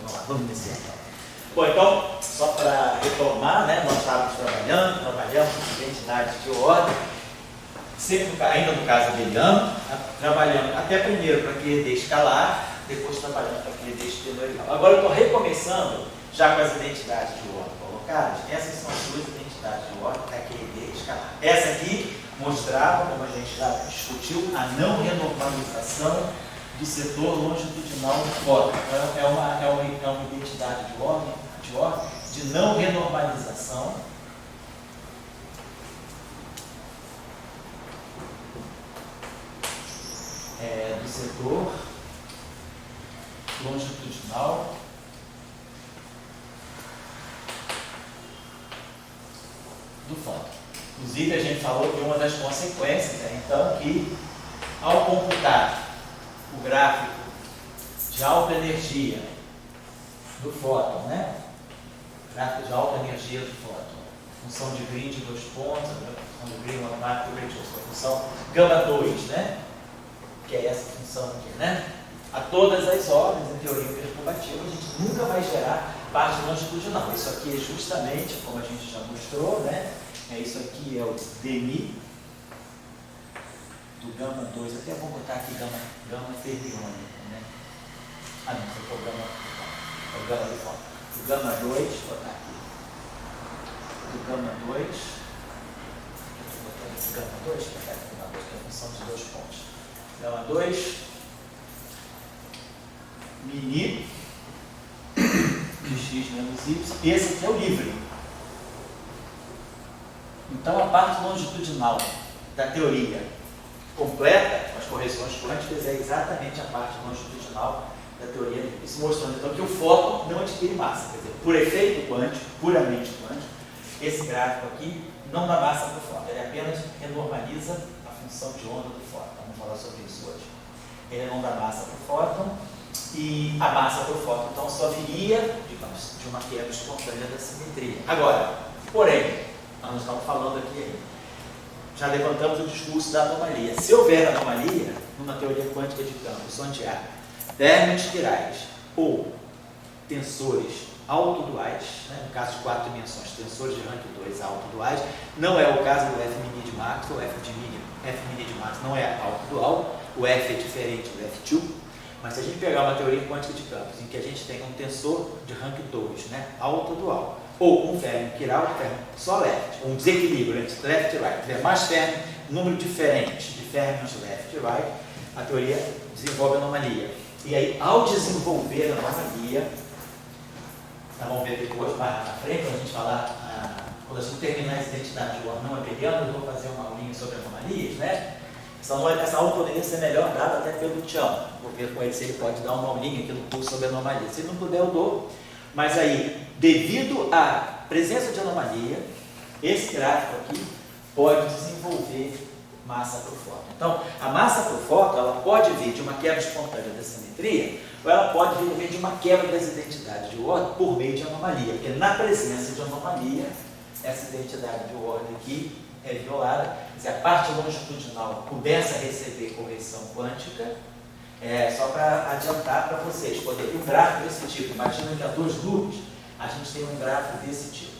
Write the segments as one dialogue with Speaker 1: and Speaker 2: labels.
Speaker 1: Vamos lá, vamos iniciar então. Bom, então, só para retomar, né, nós estávamos trabalhamos com identidades de ordem, sempre ainda no caso abeliano, trabalhando até primeiro para QED escalar, depois trabalhando para QED exponencial. Agora eu estou recomeçando já com as identidades de ordem colocadas. Essas são as duas identidades de ordem, a QED e escalar. Essa aqui mostrava, como a gente já discutiu, a não renormalização do setor longitudinal do fóton. Então, é uma identidade de ordem de não renormalização do setor longitudinal do fóton. Inclusive, a gente falou que uma das consequências é, então, que ao computar o gráfico de alta energia do fóton, né? Gráfico de alta energia do fóton, função de Green de 2 pontos, função de Green automático, a função gama 2, né? Que é essa função aqui, né? A todas as ordens, em teoria perturbativa, a gente nunca vai gerar parte longitudinal. Isso aqui é justamente, como a gente já mostrou, né? Isso aqui é o dmi do gama 2, até vou botar aqui gama fermiônica, né? Ah, não, esse é o gama do fóton. O gama 2, vou botar aqui. Do gama 2, estou botando esse gama 2, que é a função de 2 pontos. Gama 2, mini, de x menos y, esse aqui é o livre. Então, a parte longitudinal da teoria completa, com as correções quânticas, é exatamente a parte longitudinal da teoria livre. Isso mostrando, então, que o fóton não adquire massa. Quer dizer, por efeito quântico, puramente quântico, esse gráfico aqui não dá massa para o fóton. Ele apenas renormaliza a função de onda do fóton. Vamos falar sobre isso hoje. Ele não dá massa para o fóton, e a massa para o fóton, então, só viria, digamos, de uma quebra espontânea da simetria. Agora, porém, nós estamos falando aqui, já levantamos o discurso da anomalia. Se houver anomalia, numa teoria quântica de campos, onde há termoespirais ou tensores autoduais, né, no caso de 4 dimensões, tensores de rank 2 autoduais, não é o caso do F mini de Maxwell, F mini de Maxwell não é autodual, o F é diferente do F2, mas se a gente pegar uma teoria quântica de campos em que a gente tem um tensor de rank 2, né, autodual, ou um fermi chiral, só left, um desequilíbrio entre left e right, tiver mais fermi, número diferente de fermions left e right, a teoria desenvolve anomalia. E aí, ao desenvolver a anomalia, nós vamos ver depois, mais na frente, quando a gente falar, quando a gente terminar essa identidade de ordem não abeliana, eu vou fazer uma aulinha sobre anomalias, né? Essa aula poderia ser melhor dada até pelo Tião. Vou ver com ele se ele pode dar uma aulinha aqui no curso sobre anomalia. Se ele não puder, eu dou. Mas aí, devido à presença de anomalia, esse gráfico aqui pode desenvolver massa para o fóton. Então, a massa para o fóton, ela pode vir de uma quebra espontânea da simetria, ou ela pode vir de uma quebra das identidades de ordem por meio de anomalia. Porque na presença de anomalia, essa identidade de ordem aqui é violada. Quer dizer, a parte longitudinal começa a receber correção quântica. Só para adiantar para vocês, poder um gráfico desse tipo, imagina que há 2 loops, a gente tem um gráfico desse tipo.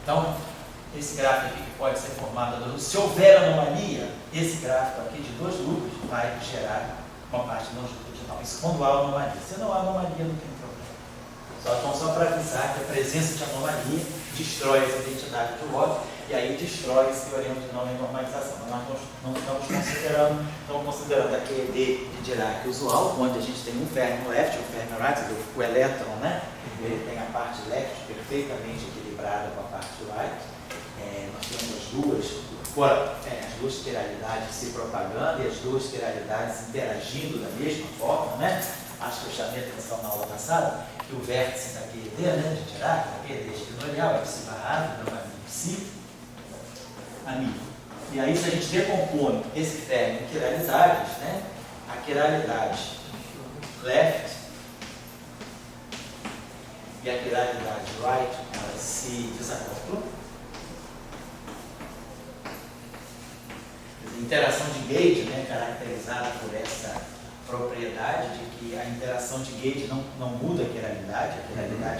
Speaker 1: Então, esse gráfico aqui que pode ser formado, se houver anomalia, esse gráfico aqui de 2 loops vai gerar uma parte longitudinal. Isso quando há anomalia. Se não há anomalia, não tem problema. Só para avisar que a presença de anomalia destrói as identidades do lote e aí destrói esse teorema de não renormalização. Nós não estamos considerando a QED de Dirac usual, onde a gente tem um fermion left, um fermion right, o elétron, né? Ele tem a parte left perfeitamente equilibrada com a parte right. Nós temos as duas quiralidades se propagando e as duas quiralidades interagindo da mesma forma, né? Acho que eu chamei a atenção na aula passada que o vértice da QED, né, de Dirac, a QED espinorial, é psi barrado, não é psi, amigo. E aí, se a gente decompõe esse fermion em quiralidades, né, a quiralidade left e a quiralidade right, elas se desacoplam. A interação de gauge, né, caracterizada por essa propriedade de que a interação de gauge não muda a quiralidade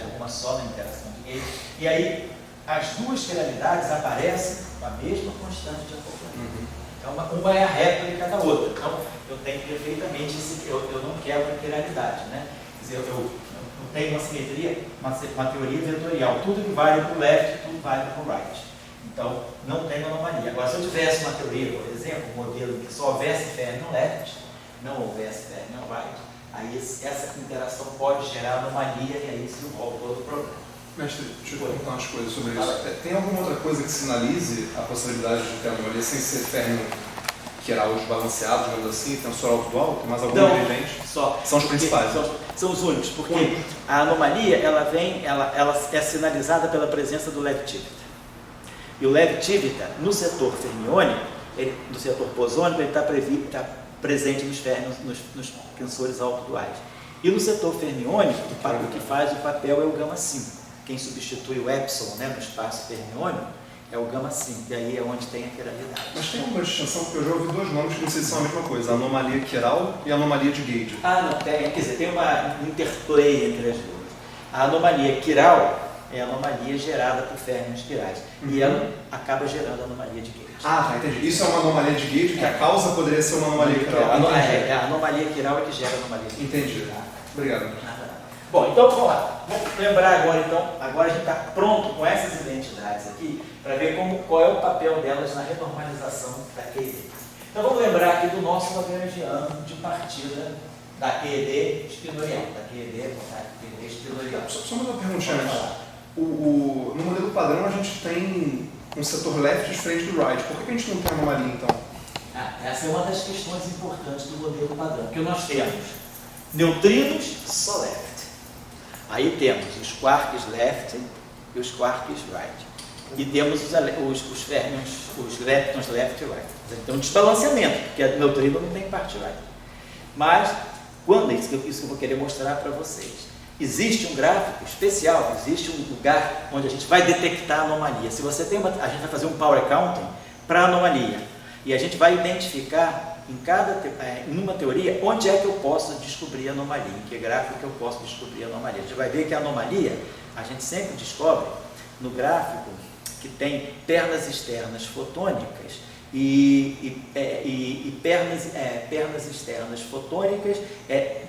Speaker 1: é uma só na interação de gauge. E aí, as duas quiralidades aparecem com a mesma constante de acoplamento. Então, uma é a réplica da outra. Então, eu tenho perfeitamente eu não quebro a quiralidade, né? Quer dizer, eu tenho uma simetria, uma teoria vetorial. Tudo que vale para o left, tudo vale para o right. Então, não tem anomalia. Agora, se eu tivesse uma teoria, por exemplo, um modelo em que só houvesse fermion left, não houvesse fermion right, aí essa interação pode gerar anomalia e aí se envolve todo o problema.
Speaker 2: Mestre, deixa eu perguntar umas coisas sobre isso. Tem alguma outra coisa que sinalize a possibilidade de ter anomalia sem ser fermion chiral desbalanceado, digamos assim, tensor alto-dual? Tem mais algum ingrediente?
Speaker 1: Só.
Speaker 2: São os principais.
Speaker 1: São os únicos, porque a anomalia ela é sinalizada pela presença do Levi-Civita. E o Levi-Civita, no setor fermiônico, no setor bosônico, ele está presente nos férmions, nos tensores alto-duais. E no setor fermiônico, o que faz o papel é o gama-5. Quem substitui o epsilon, né, no espaço fermiônico é o gama-5, e aí é onde tem a quiralidade.
Speaker 2: Mas tem alguma distinção, porque eu já ouvi dois nomes que não sei se são a mesma coisa, a anomalia chiral e a anomalia de gauge.
Speaker 1: Não, quer dizer, tem uma interplay entre as duas. A anomalia chiral é a anomalia gerada por férmions quirais, e ela acaba gerando a anomalia de gauge.
Speaker 2: Tá, entendi. Isso é uma anomalia de gauge, que a causa poderia ser uma anomalia chiral.
Speaker 1: A anomalia chiral é que gera a anomalia de gauge.
Speaker 2: Entendi. Obrigado.
Speaker 1: Bom, então vamos lá. Vamos lembrar agora, então, agora a gente está pronto com essas identidades aqui para ver qual é o papel delas na renormalização da QED. Então vamos lembrar aqui do nosso lagrangiano de partida da QED espinorial. Da QED espinorial.
Speaker 2: Só uma perguntinha antes. No modelo padrão a gente tem um setor left diferente do right. Por que a gente não tem anomalia então?
Speaker 1: Essa é uma das questões importantes do modelo padrão, porque nós temos neutrinos só left. Aí temos os quarks left e os quarks right. E temos os férmions, os leptons left e right. Então, um desbalanceamento, porque a neutrino não tem parte right. Mas, isso que eu vou querer mostrar para vocês. Existe um gráfico especial, existe um lugar onde a gente vai detectar a anomalia. Se você tem a gente vai fazer um power counting para a anomalia. E a gente vai identificar em uma teoria, onde é que eu posso descobrir a anomalia, em que gráfico que eu posso descobrir a anomalia. A gente vai ver que a anomalia, a gente sempre descobre no gráfico que tem pernas externas fotônicas e pernas externas fotônicas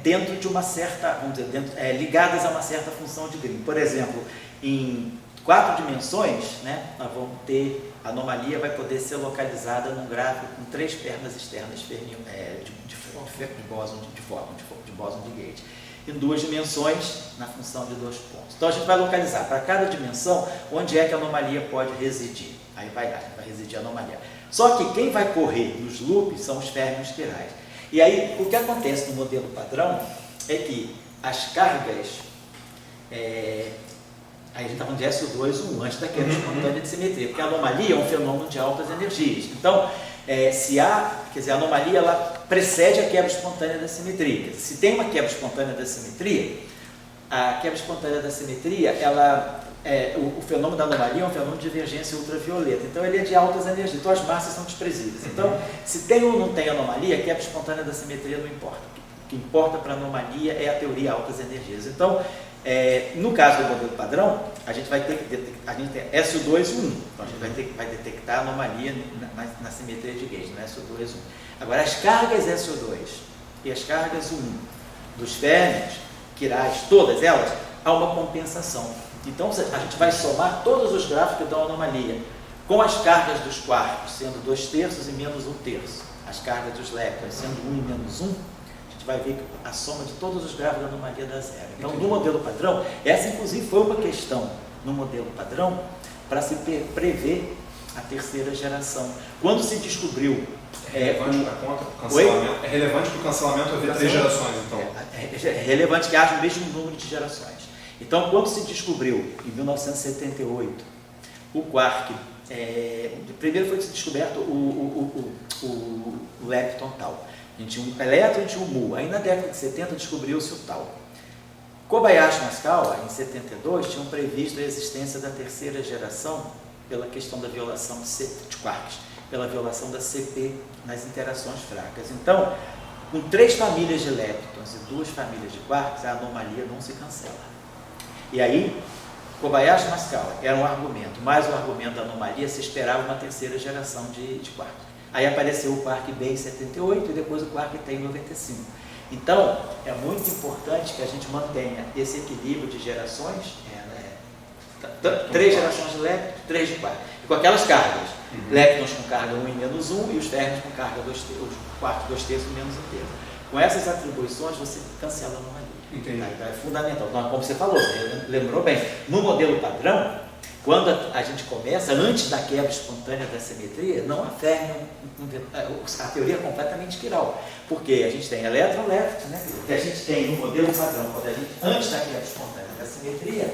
Speaker 1: dentro de uma certa, vamos dizer, ligadas a uma certa função de Green. Por exemplo, em 4 dimensões, né, nós vamos ter a anomalia vai poder ser localizada num gráfico com 3 pernas externas de bóson de gauge. Em 2 dimensões, na função de 2 pontos. Então a gente vai localizar para cada dimensão onde é que a anomalia pode residir. Aí vai residir a anomalia. Só que quem vai correr nos loops são os férmions quirais. E aí o que acontece no modelo padrão é que as cargas aí a gente está falando de SO2, antes da quebra espontânea de simetria, porque a anomalia é um fenômeno de altas energias. Então, a anomalia ela precede a quebra espontânea da simetria. Se tem uma quebra espontânea da simetria, a quebra espontânea da simetria, o fenômeno da anomalia é um fenômeno de divergência ultravioleta. Então, ele é de altas energias. Então, as massas são desprezíveis. Então, se tem ou não tem anomalia, a quebra espontânea da simetria não importa. O que importa para a anomalia é a teoria altas energias. Então, no caso do modelo padrão, a gente vai ter que detectar, a gente tem SO2 e 1. Então a gente vai detectar a anomalia na simetria de gauge, no SO2 e 1. Agora, as cargas SO2 e as cargas 1 dos férmions quirais, todas elas, há uma compensação. Então a gente vai somar todos os gráficos que dão anomalia, com as cargas dos quartos sendo 2/3 e menos 1/3, as cargas dos leptons sendo 1 e menos 1, a gente vai ver a soma de todos os gráficos da anomalia dá zero. Então no modelo padrão, essa inclusive foi uma questão no modelo padrão para se prever a terceira geração. Quando se descobriu...
Speaker 2: É relevante para conta, cancelamento? É relevante para o cancelamento haver 3 gerações, então?
Speaker 1: É relevante que haja o mesmo número de gerações. Então, quando se descobriu, em 1978, o quark, primeiro foi descoberto o lepton tal. A gente tinha um elétron e tinha um mu. Aí na década de 70 descobriu-se o tal. Kobayashi e Maskawa, em 72, tinham previsto a existência da terceira geração pela questão da violação de quarks, pela violação da CP nas interações fracas. Então, com 3 famílias de leptons e 2 famílias de quarks, a anomalia não se cancela. E aí, Kobayashi e Maskawa era um argumento, mas o argumento da anomalia se esperava uma terceira geração de quarks. Aí apareceu o quark B em 78 e depois o quark T em 95. Então, é muito importante que a gente mantenha esse equilíbrio de gerações, 3 gerações de leptons, 3 de quark. E com aquelas cargas, leptons com carga 1 e menos 1 e os férmions com carga 2/3, os quartos 2/3 e menos 1/3. Com essas atribuições, você cancela a anomalia.
Speaker 2: Entendi.
Speaker 1: Então é fundamental. Então, como você falou, você lembrou bem, no modelo padrão, quando a gente começa, antes da quebra espontânea da simetria, não há férmion, a teoria é completamente chiral, porque a gente tem elétron-lepton, né? Que a gente tem no modelo padrão, antes da quebra espontânea da simetria,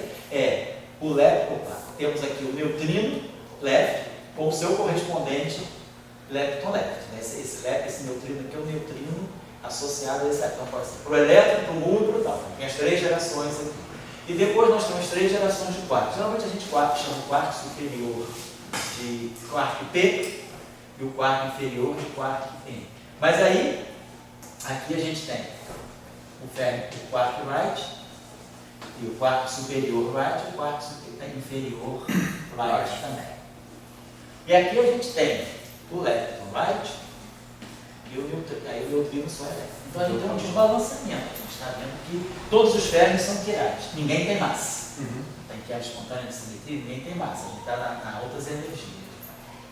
Speaker 1: o lepton, temos aqui o neutrino lepton com o seu correspondente lepton-lepton. Né? Esse neutrino aqui é o neutrino associado a esse lepton, pode ser para o elétron, para o mu e para o tal. Tem as 3 gerações aqui. E depois nós temos 3 gerações de quarks. Geralmente a gente chama o quark superior de quark P e o quark inferior de quark N. Mas aí, aqui a gente tem o quark right e o quark superior right e o quark inferior right também. E aqui a gente tem o lepton right e o neutrino só elétron. Então a gente tem um desbalanceamento. A gente está vendo que todos os férmions são quirais. Ninguém tem massa. Tem quebra espontânea de simetria, ninguém tem massa. A gente está na altas energias.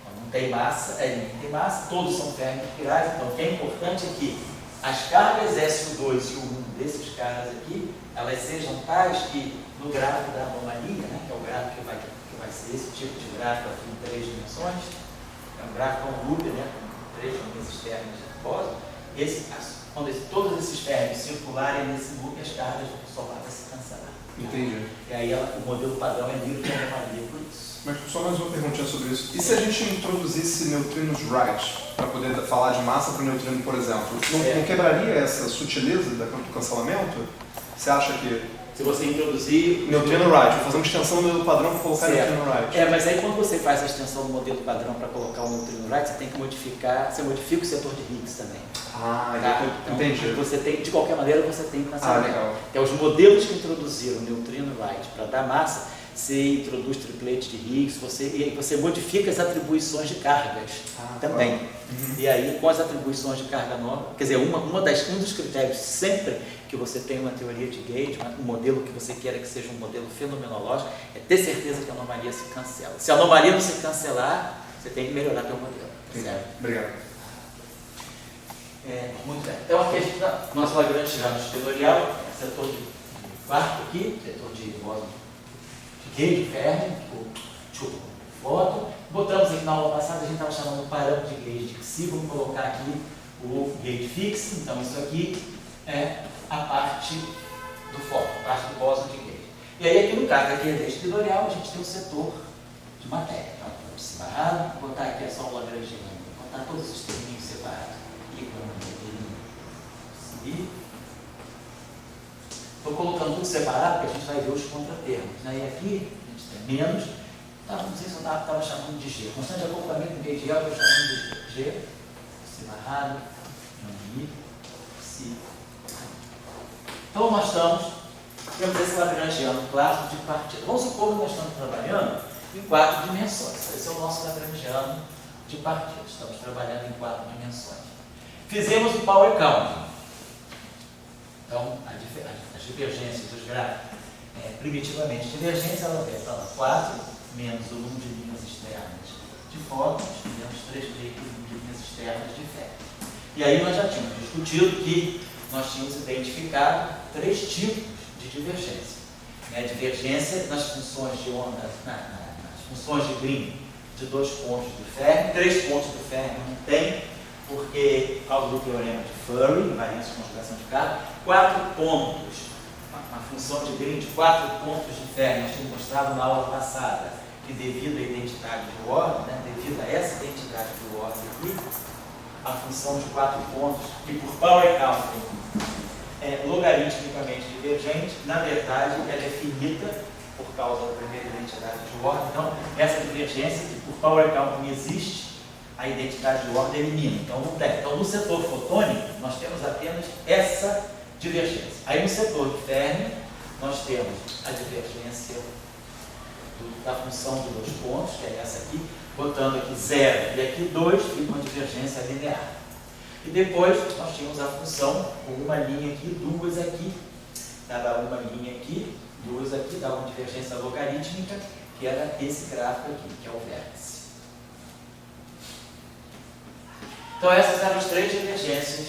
Speaker 1: Então, não tem massa, ninguém tem massa, todos são férmions quirais. Então o que é importante é que as cargas S2 e o 1 desses caras aqui, elas sejam tais que no gráfico da anomalia, né, que é o gráfico que vai ser esse tipo de gráfico aqui em 3 dimensões, é um gráfico loop, né, com 3 desses férmions de depósito, quando todos esses férmions circularem nesse loop, as cargas somadas se cancelar.
Speaker 2: Entendi.
Speaker 1: E aí o modelo padrão é livre de anomalia por isso.
Speaker 2: Mas só mais uma perguntinha sobre isso. E se a gente introduzisse neutrinos right, para poder falar de massa para o neutrino, por exemplo, não quebraria essa sutileza do cancelamento? Você acha que...
Speaker 1: Se você introduzir...
Speaker 2: Neutrino right, vou fazer uma extensão do modelo padrão para colocar neutrino right.
Speaker 1: Mas aí quando você faz a extensão do modelo padrão para colocar o neutrino right, você tem que modificar, você modifica o setor de Higgs também.
Speaker 2: Então, entendi.
Speaker 1: Você tem, de qualquer maneira, você tem que cancelamento.
Speaker 2: Legal.
Speaker 1: Então, os modelos que introduziram o neutrino right para dar massa, você introduz triplete de Higgs, você modifica as atribuições de cargas também.
Speaker 2: Claro.
Speaker 1: E aí, com as atribuições de carga nova, quer dizer, um dos critérios sempre que você tem uma teoria de gauge, um modelo que você queira que seja um modelo fenomenológico, é ter certeza que a anomalia se cancela. Se a anomalia não se cancelar, você tem que melhorar teu modelo. Certo?
Speaker 2: Obrigado.
Speaker 1: Muito bem. Então aqui a gente está no nosso Lagrangiano tutorial, setor de quarto aqui, setor de bóson de gauge, férmion, fóton. Botamos aqui na aula passada, a gente estava chamando o parâmetro de gauge de Xi, vamos colocar aqui o gauge fixo. Então isso aqui é a parte do fóton, a parte do bóson de gauge. E aí aqui no caso da rede tutorial, a gente tem o setor de matéria. Então, separado, vou botar aqui só o Lagrangiano, vou botar todos os terminhos separados. Estou colocando tudo separado porque a gente vai ver os contratermos. Né? E aqui a gente tem menos, não sei se eu estava chamando de G. Constante de acoplamento em vez de L, eu estou chamando de G, separado, I, Si. Então nós temos esse Lagrangiano clássico de partida. Vamos supor que nós estamos trabalhando em 4 dimensões. Esse é o nosso Lagrangiano de partida. Estamos trabalhando em 4 dimensões. Fizemos o power counting. Então, as divergências dos gráficos primitivamente divergentes, ela vai estar lá 4 menos o número de linhas externas de fótons, menos 3 vezes o número de linhas externas de ferro. E aí nós já tínhamos discutido que nós tínhamos identificado 3 tipos de divergência. Divergência nas funções de onda, nas funções de Green de 2 pontos do ferro, 3 pontos do ferro não tem, porque, por causa do teorema de Furry, invariância de conjugação de carga, 4 pontos, uma função de Green de 4 pontos de ferro, nós tínhamos mostrado na aula passada, que devido à identidade de ordem, devido a essa identidade de ordem aqui, a função de 4 pontos, que por power counting é logaritmicamente divergente, na verdade ela é finita por causa da primeira identidade de ordem. Então, essa divergência que por power counting existe, a identidade de ordem elimina. Então, não tem. Então, no setor fotônico, nós temos apenas essa divergência. Aí, no setor de Fermi, nós temos a divergência da função de 2 pontos, que é essa aqui, botando aqui 0 e aqui 2, fica uma divergência linear. E depois nós tínhamos a função com uma linha aqui, 2 aqui, dá uma linha aqui, 2 aqui, dá uma divergência logarítmica, que era esse gráfico aqui, que é o vértice. Então essas eram as 3 divergências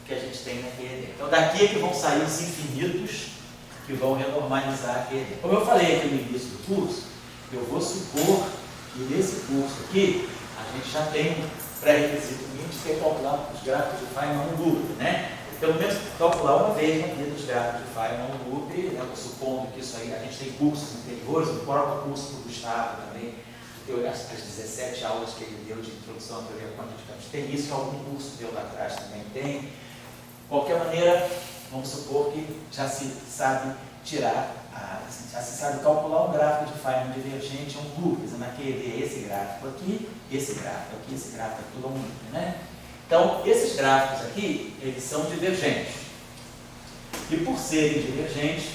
Speaker 1: que a gente tem na QED. Então daqui é que vão sair os infinitos que vão renormalizar a QED. Como eu falei aqui no início do curso, eu vou supor que nesse curso aqui, a gente já tem um pré-requisito mínimo de ter calculado os gráficos de Feynman loop, né? Pelo menos calcular uma vez na vida dos gráficos de Feynman loop, né? Supondo que isso aí, a gente tem cursos anteriores, o próprio curso do Gustavo também, as 17 aulas que ele deu de introdução à teoria quântica, tem isso, que algum curso deu lá atrás também tem. De qualquer maneira, vamos supor que já se sabe já se sabe calcular um gráfico de Feynman divergente, um loop, na QED, esse gráfico aqui, esse gráfico aqui, esse gráfico aqui, tudo é um loop, né? Então, esses gráficos aqui, eles são divergentes. E por serem divergentes,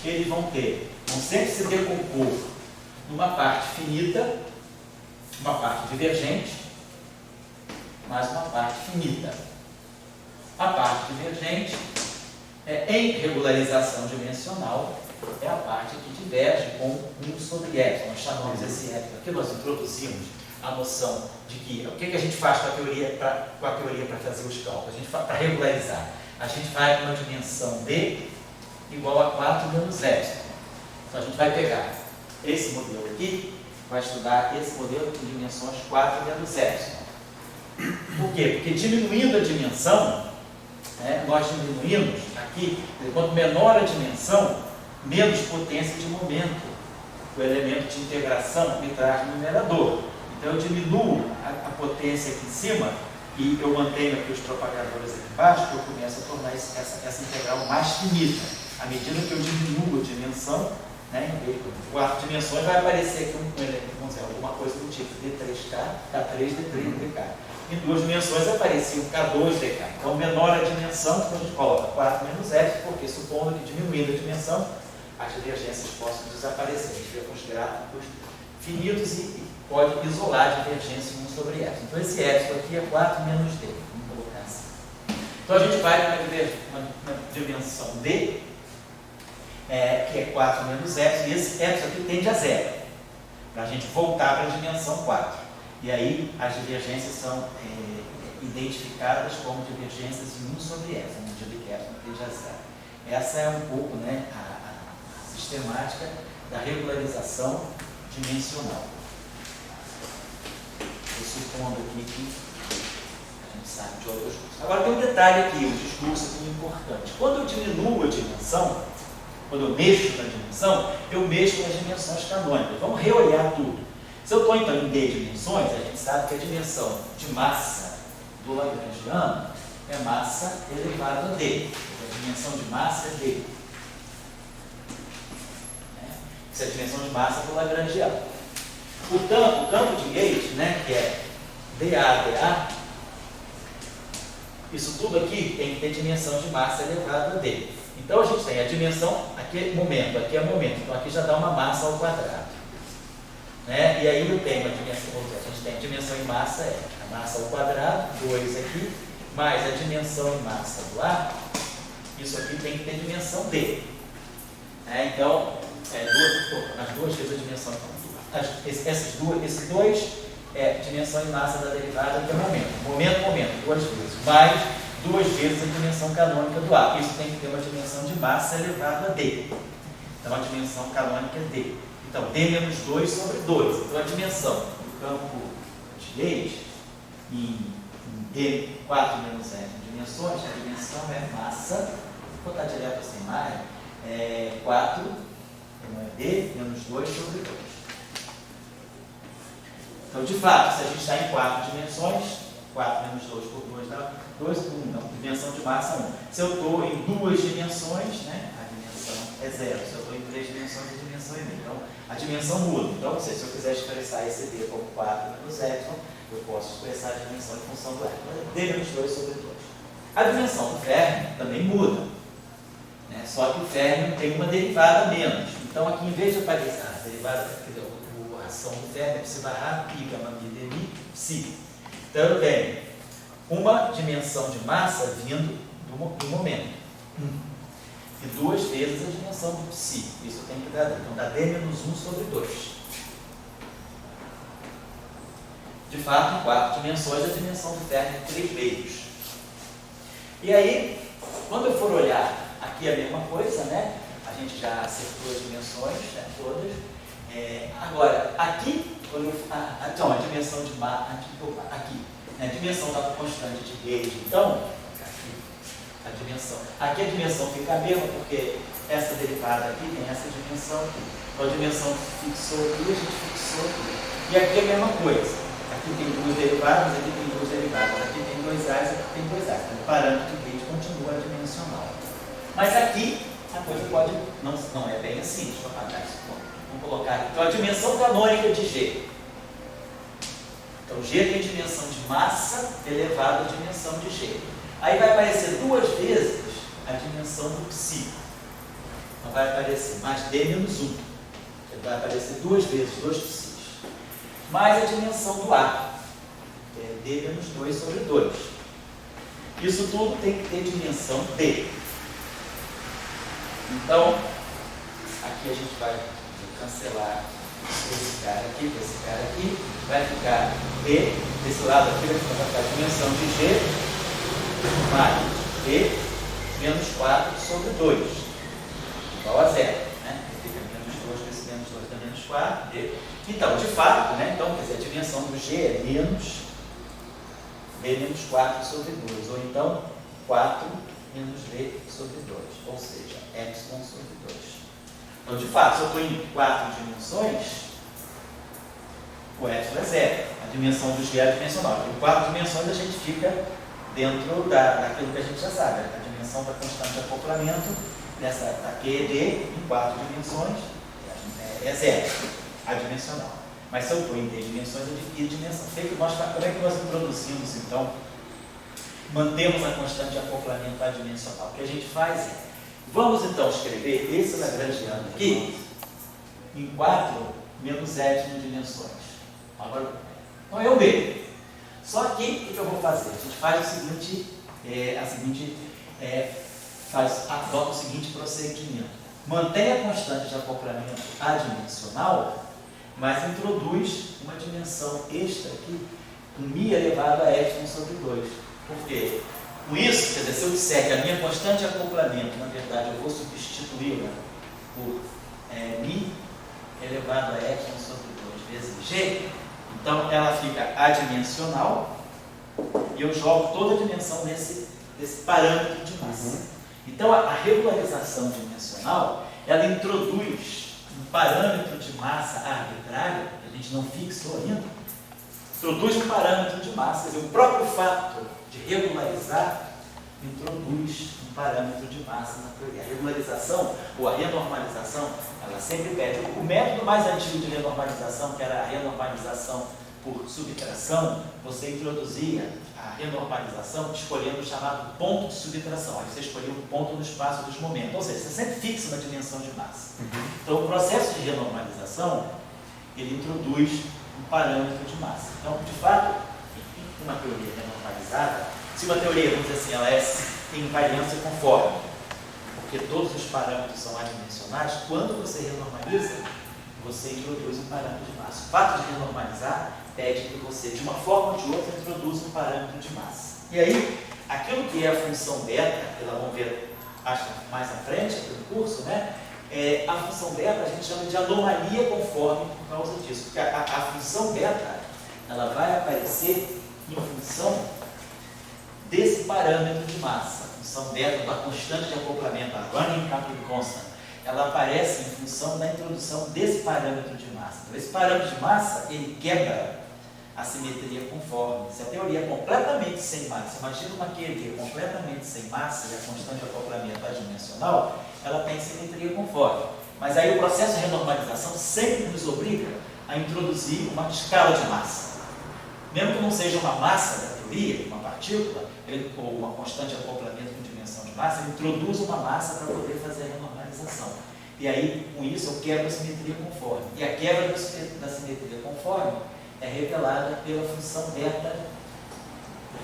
Speaker 1: eles vão sempre se decompor numa parte finita, uma parte divergente, mais uma parte finita. A parte divergente, em regularização dimensional, é a parte que diverge com 1 sobre epsilon. Nós chamamos esse epsilon. Aqui nós introduzimos a noção de que o que a gente faz com a teoria para fazer os cálculos? A gente faz para regularizar. A gente vai com uma dimensão D igual a 4 menos epsilon. Então a gente vai pegar esse modelo aqui, vai estudar esse modelo com dimensões 4 menos epsilon. Por quê? Porque diminuindo a dimensão, nós diminuímos aqui, quanto menor a dimensão, menos potência de momento. O elemento de integração me traz no numerador. Então eu diminuo a potência aqui em cima e eu mantenho aqui os propagadores aqui embaixo, que eu começo a tornar essa integral mais finita. À medida que eu diminuo a dimensão, em 4 dimensões vai aparecer aqui um elemento, vamos dizer, alguma coisa do tipo D3K, K3, D3, DK. Em 2 dimensões aparecia o K2, DK. Então menor a dimensão, então a gente coloca 4 menos F, porque supondo que diminuindo a dimensão, as divergências possam desaparecer. A gente vê com os gráficos finitos e pode isolar a divergência em 1 sobre F. Então esse epsilon aqui é 4 menos D. Vamos colocar assim. Então a gente vai para uma dimensão D, que é 4 menos epsilon, e esse epsilon aqui tende a 0, para a gente voltar para a dimensão 4. E aí as divergências são identificadas como divergências em 1 sobre F, na medida que F tende a 0. Essa é um pouco a sistemática da regularização dimensional. Estou supondo aqui que a gente sabe de outros cursos. Agora tem um detalhe aqui, um discurso aqui importante. Quando eu diminuo a dimensão, quando eu mexo na dimensão, eu mexo nas dimensões canônicas. Vamos reolhar tudo. Se eu estou então em D dimensões, a gente sabe que a dimensão de massa do Lagrangiano é massa elevado a D. A dimensão de massa é D. Essa é a dimensão de massa do Lagrangiano. Portanto, o campo de Gauge, que é dA, isso tudo aqui tem que ter dimensão de massa elevada a D. Então a gente tem a dimensão, aqui é momento, então aqui já dá uma massa ao quadrado. E aí eu tenho a dimensão, a gente tem a dimensão em massa, a massa ao quadrado, 2 aqui, mais a dimensão em massa do ar, isso aqui tem que ter dimensão D. Então, as duas vezes a dimensão. Esses dois dimensão e massa da derivada, que é momento, duas vezes, mais duas vezes a dimensão canônica do A. Isso tem que ter uma dimensão de massa elevado a D. Então, a dimensão canônica é D. Então, D menos 2 sobre 2. Então, a dimensão do campo de leis em D, 4 menos N dimensões, a dimensão é massa, vou botar direto assim, mais, 4, então é D menos 2 sobre 2. Então, de fato, se a gente está em 4 dimensões, 4 menos 2 por 2 dá 2 por 1, então, dimensão de massa 1. Se eu estou em 2 dimensões, né, a dimensão é 0. Se eu estou em 3 dimensões, a dimensão é 1. Então, a dimensão muda. Então, se eu quiser expressar esse D como 4 menos epsilon, eu posso expressar a dimensão em função do epsilon. D menos 2 sobre 2. A dimensão do férmio também muda, né? Só que o férmio tem uma derivada menos. Então, aqui, em vez de aparecer a derivada, a ação do férmio é psi barra pi, gama mi, dmi, psi. Então, eu tenho uma dimensão de massa vindo do momento. E duas vezes a dimensão do psi. Isso tem que dar. Então, dá D menos 1 sobre 2. De fato, em 4 dimensões, a dimensão do férmio é 3 vezes. E aí, quando eu for olhar aqui a mesma coisa, né? A gente já acertou as dimensões, né, todas. Agora, aqui, então, a dimensão de massa, aqui, a dimensão da constante de Gauge, então, aqui a dimensão fica a mesma, porque essa derivada aqui tem essa dimensão aqui. Então, a dimensão fixou aqui, a gente fixou aqui. E aqui é a mesma coisa. Aqui tem duas derivadas, aqui tem duas derivadas, aqui tem 2A's, aqui tem 2A's. Então, o parâmetro de Gauge continua dimensional. Mas aqui, a coisa pode, não é bem assim, deixa eu apagar isso. Vamos colocar aqui. Então, a dimensão canônica de G. Então, G tem dimensão de massa elevado à dimensão de G. Aí vai aparecer duas vezes a dimensão do psi. Então, vai aparecer mais D menos 1. Vai aparecer duas vezes, 2 psis. Mais a dimensão do A, que é D menos 2 sobre 2. Isso tudo tem que ter dimensão D. Então, aqui a gente vai cancelar esse cara aqui com esse cara aqui. Vai ficar D, desse lado aqui vai ficar a dimensão de G, mais D menos 4 sobre 2, igual a 0. Né? Fica menos 2, com esse menos 2 dá menos 4, D. Então, de fato, né? Então, quer dizer, a dimensão do G é menos D menos 4 sobre 2, ou então 4 menos D sobre 2, ou seja, epsilon sobre 2. Então, de fato, se eu estou em 4 dimensões, o epsilon é 0. A dimensão do G é adimensional. Em 4 dimensões, a gente fica dentro daquilo que a gente já sabe. A dimensão da constante de acoplamento, da QED, em 4 dimensões, é 0. Adimensional. Mas se eu estou em D dimensões, eu divido dimensão. Como é que nós introduzimos, então, mantemos a constante de acoplamento adimensional? O que a gente faz é, vamos então escrever esse lagrangiano aqui em 4 menos epsilon dimensões. Agora, então é o B. Só que, o que eu vou fazer? A gente faz o seguinte, adota o seguinte procedimento. Mantém a constante de acoplamento adimensional, mas introduz uma dimensão extra aqui, um mi elevado a epsilon sobre 2. Por quê? Com isso, quer dizer, se eu disser que a minha constante de acoplamento, na verdade, eu vou substituí-la por mi elevado a epsilon sobre 2 vezes g, então ela fica adimensional e eu jogo toda a dimensão desse parâmetro de massa. Então, a regularização dimensional, ela introduz um parâmetro de massa arbitrário, que a gente não fixou ainda, introduz um parâmetro de massa, quer dizer, o próprio fato de regularizar introduz um parâmetro de massa na teoria. A regularização, ou a renormalização, ela sempre pede. O método mais antigo de renormalização, que era a renormalização por subtração, você introduzia a renormalização escolhendo o chamado ponto de subtração. Aí você escolhia um ponto no espaço dos momentos. Ou seja, você sempre fixa uma dimensão de massa. Então, o processo de renormalização, ele introduz um parâmetro de massa. Então, de fato, uma teoria renormalizada, se uma teoria, vamos dizer assim, ela tem invariância conforme, porque todos os parâmetros são adimensionais, quando você renormaliza, você introduz um parâmetro de massa. O fato de renormalizar pede que você, de uma forma ou de outra, introduza um parâmetro de massa. E aí, aquilo que é a função beta, que nós vamos ver acho mais à frente do curso, né? A função beta a gente chama de anomalia conforme por causa disso. Porque a função beta, ela vai aparecer em função desse parâmetro de massa. A função beta da constante de acoplamento, a running coupling constant, ela aparece em função da introdução desse parâmetro de massa. Então, esse parâmetro de massa, ele quebra a simetria conforme. Se a teoria é completamente sem massa, imagina uma QD completamente sem massa e a constante de acoplamento adimensional, ela tem simetria conforme. Mas aí o processo de renormalização sempre nos obriga a introduzir uma escala de massa. Mesmo que não seja uma massa da teoria, uma partícula, ou uma constante de acoplamento com dimensão de massa, ele introduz uma massa para poder fazer a renormalização. E aí, com isso, eu quebro a simetria conforme. E a quebra da simetria conforme é revelada pela função beta,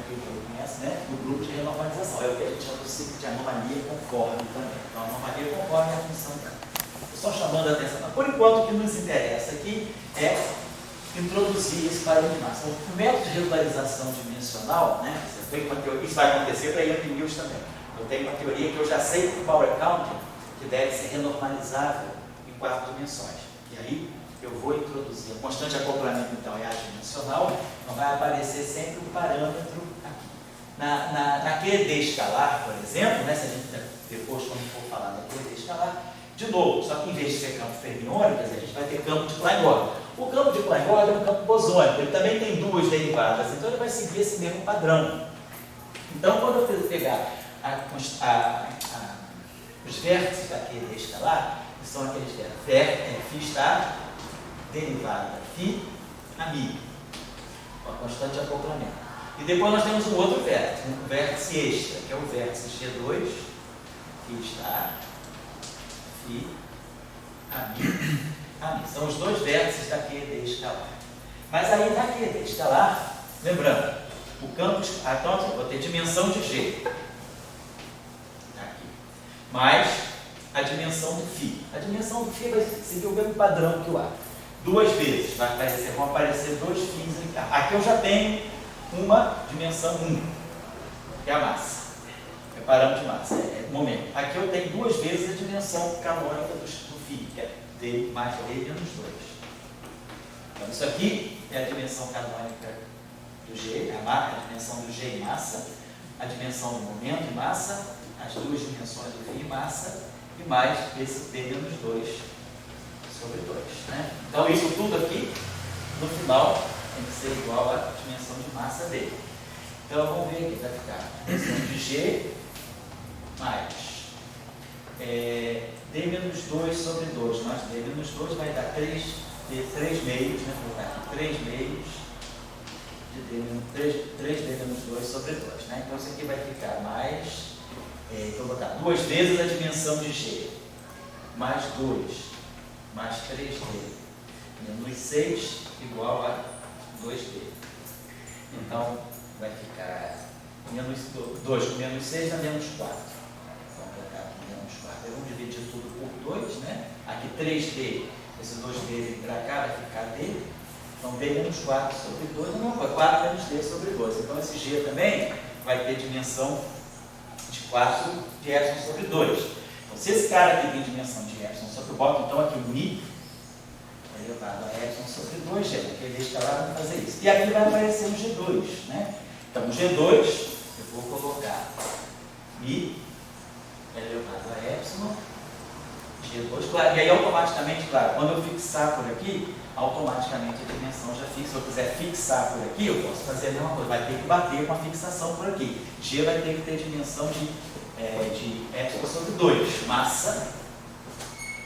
Speaker 1: que o grupo conhece, né? Do grupo de renormalização. É o que a gente chama de anomalia conforme também. Então, a anomalia conforme é a função beta. Estou chamando a atenção. Por enquanto, o que nos interessa aqui é introduzir esse parâmetro de massa. O método de regularização dimensional, né? Você tem uma teoria, isso vai acontecer para Ian News também. Eu tenho uma teoria que eu já sei com o Power Counting que deve ser renormalizável em 4 dimensões. E aí, eu vou introduzir a constante de acoplamento, então, é adimensional, então vai aparecer sempre um parâmetro aqui. Na QED escalar, por exemplo, né, se a gente depois, quando for falar da QED escalar, de novo, só que em vez de ter campo fermiônico, a gente vai ter campo de Klein-Gordon. O campo de Klein-Gordon é um campo bosônico, ele também tem 2 derivadas, então ele vai seguir esse mesmo padrão. Então, quando eu pegar os vértices da QED escalar, que são aqueles vértices, φ está derivada φ a μ, com a constante de acoplamento. E depois nós temos um outro vértice, um vértice extra, que é o vértice G2, que está φ a μ. São os 2 vértices da QED escalar. Mas aí na QED escalar, lembrando, o campo, então eu vou ter dimensão de G, aqui, mais a dimensão do φ. A dimensão do φ vai seguir o mesmo padrão que o A. 2 vezes, vão aparecer 2 φs em cá. Aqui eu já tenho uma dimensão 1, que é a massa. É parâmetro de massa, é momento. Aqui eu tenho 2 vezes a dimensão canônica do φ, que é D mais D menos 2. Então isso aqui é a dimensão canônica do G, a dimensão do G em massa, a dimensão do momento em massa, as 2 dimensões do φ em massa, e mais esse D menos 2 sobre 2. Né? Então, isso tudo aqui, no final, tem que ser igual à dimensão de massa dele. Então, vamos ver aqui, vai ficar a dimensão de G mais D menos 2 sobre 2. Mas D menos 2 vai dar 3 meios, né? Vou botar aqui 3 meios de 3D menos 2 sobre 2. Né? Então, isso aqui vai ficar mais... vou botar 2 vezes a dimensão de G, mais 2, mais 3D, menos 6, igual a 2D. Então, vai ficar menos 2 com menos 6 dá menos 4. Vamos colocar aqui menos 4. Eu vou dividir tudo por 2, né? Aqui 3D, esse 2D vem para cá, vai ficar D. Então, D menos 4 sobre 2, não, foi 4 menos D sobre 2. Então, esse G também vai ter dimensão de 4 de epsilon sobre 2. Então, se esse cara aqui tem dimensão de epsilon sobre, eu boto então aqui o μ elevado a epsilon sobre 2G, porque ele escalar vai fazer isso. E aqui vai aparecer o G2, né? Então, o G2, eu vou colocar μ elevado a epsilon, G2, claro, e aí automaticamente, claro, quando eu fixar por aqui, automaticamente a dimensão já fixa. Se eu quiser fixar por aqui, eu posso fazer a mesma coisa, vai ter que bater com a fixação por aqui. G vai ter que ter dimensão de epsilon sobre 2, massa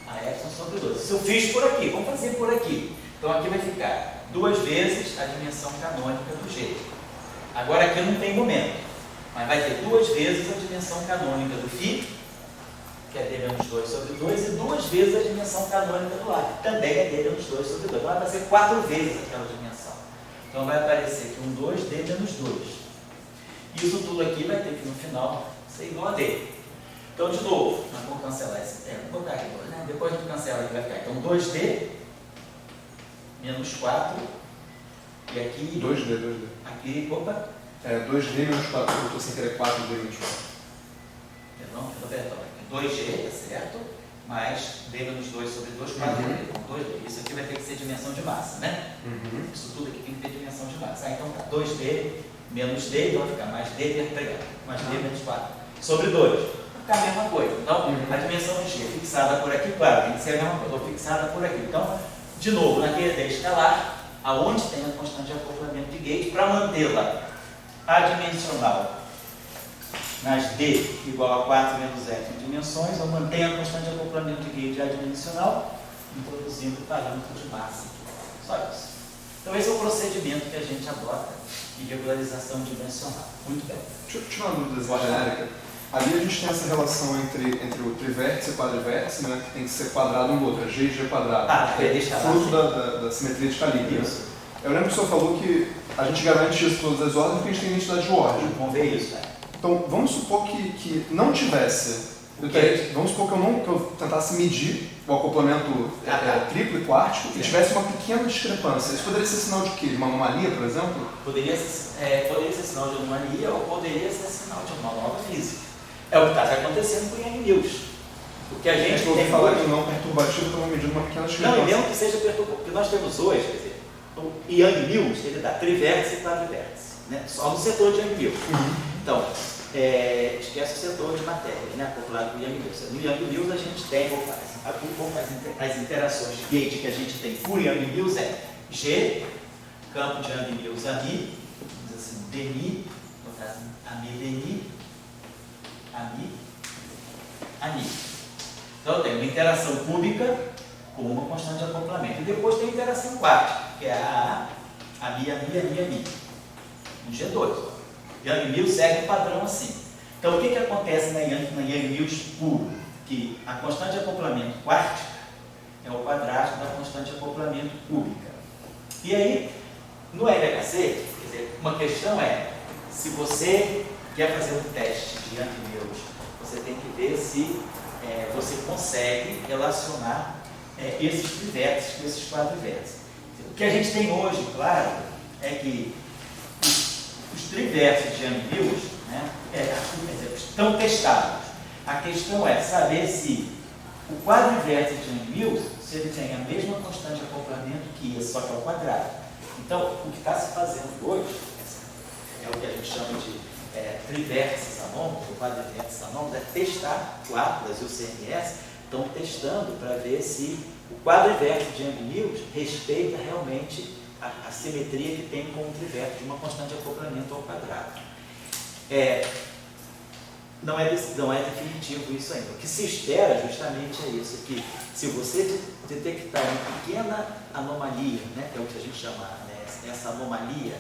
Speaker 1: a epsilon sobre 2. Se eu fiz por aqui, vamos fazer por aqui. Então aqui vai ficar 2 vezes a dimensão canônica do G. Agora aqui não tem momento, mas vai ter 2 vezes a dimensão canônica do φ, que é D menos 2 sobre 2, e 2 vezes a dimensão canônica do A, que também é D menos 2 sobre 2. Então vai aparecer 4 vezes aquela dimensão. Então vai aparecer aqui um 2D menos 2. Isso tudo aqui vai ter que no final ser igual a D. Então, de novo, nós vamos cancelar esse termo. Vou botar aqui, né? Depois a gente cancela aqui, vai ficar. Então, 2D menos 4. E aqui...
Speaker 2: 2D.
Speaker 1: Aqui, opa.
Speaker 2: 2D menos 4. Eu estou sem querer 4D menos 4.
Speaker 1: Perdão, 2G, tá certo? Mais D menos 2 sobre 2, 4D. Então, 2D. Isso aqui vai ter que ser dimensão de massa, né? Isso tudo aqui tem que ter dimensão de massa. Então, tá. 2D menos D, então vai ficar mais D mais D menos 4. Sobre 2. Ficar a mesma coisa. Então, a dimensão de G fixada por aqui, claro, tem que ser a mesma coisa, estou fixada por aqui. Então, de novo, naquele D escalar, aonde tem a constante de acoplamento de gauge, para mantê-la adimensional nas D igual a 4 menos F em dimensões, eu mantenho a constante de acoplamento de gauge adimensional, introduzindo o parâmetro de massa. Só isso. Então, esse é o procedimento que a gente adota em regularização dimensional. Muito bem.
Speaker 2: Deixa eu tirar uma dúvida genérica. Ali a gente tem essa relação entre o trivértice e o quadrivértice, né, que tem que ser quadrado um do outro, é G e G quadrado. Fruto da simetria de calibre.
Speaker 1: Isso.
Speaker 2: Eu lembro que o senhor falou que a gente garante isso todas as ordens porque a gente tem identidade de ordem.
Speaker 1: Vamos ver isso, né?
Speaker 2: Então, vamos supor que não tivesse. Vamos supor que eu tentasse medir o acoplamento triplo e quartico e tivesse uma pequena discrepância. Isso poderia ser sinal de quê? De uma anomalia, por exemplo?
Speaker 1: Poderia ser sinal de anomalia ou poderia ser sinal de uma nova física. É o que está acontecendo com o Yang Mills. Porque a gente
Speaker 2: tem que falar que não perturbativo estamos medindo uma pequena discrepância.
Speaker 1: Não, e mesmo que seja perturbativo, porque nós temos hoje, quer dizer, o Yang Mills, ele dá trivértice e quadrivértice, né? Só no setor de Yang Mills. Então, esquece o setor de matéria, né? Acoplado com o Yang Mills. No Yang Mills a gente tem, as interações de gauge que a gente tem por Yang Mills é G, campo de Yang Mills AMI, diz assim, DMI, no caso, AMI, DMI, AMI. Então, eu tenho uma interação cúbica com uma constante de acoplamento. E depois tem a interação quártica, que é a AMI, no G2. Yang Mills segue o padrão assim. Então, o que acontece na Yang Mills puro? Que a constante de acoplamento quártica é o quadrático da constante de acoplamento cúbica. E aí, no LHC, quer dizer, uma questão é, se você quer fazer um teste de Yang Mills, você tem que ver se você consegue relacionar esses trivértices com esses quadrivértices. O que a gente tem hoje, claro, é que os trivértices de Yang Mills, né, estão testados. A questão é saber se o quadrivértice de Yang Mills, se ele tem a mesma constante de acoplamento que esse, só que ao quadrado. Então, o que está se fazendo hoje é o que a gente chama de trivértices anômalos, ou quadrivértices anômalos, é testar o Atlas e o CMS, estão testando para ver se o quadrivértice de Yang Mills respeita realmente a simetria que tem com o trivértice de uma constante de acoplamento ao quadrado. Não é definitivo isso ainda. O que se espera justamente é isso, que se você detectar uma pequena anomalia, né, que é o que a gente chama, né, essa anomalia,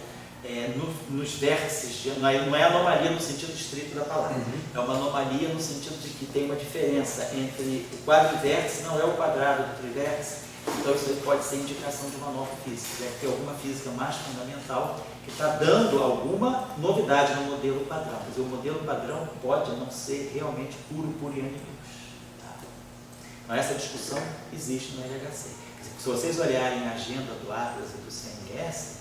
Speaker 1: nos vértices, não é anomalia no sentido estrito da palavra, é uma anomalia no sentido de que tem uma diferença entre o quadrivértice, não é o quadrado do trivértice, então isso aí pode ser indicação de uma nova física, deve ter alguma física mais fundamental que está dando alguma novidade no modelo padrão. Quer dizer, o modelo padrão pode não ser realmente puro Yang Mills. Tá? Então essa discussão existe no LHC. Se vocês olharem a agenda do Atlas e do CMS,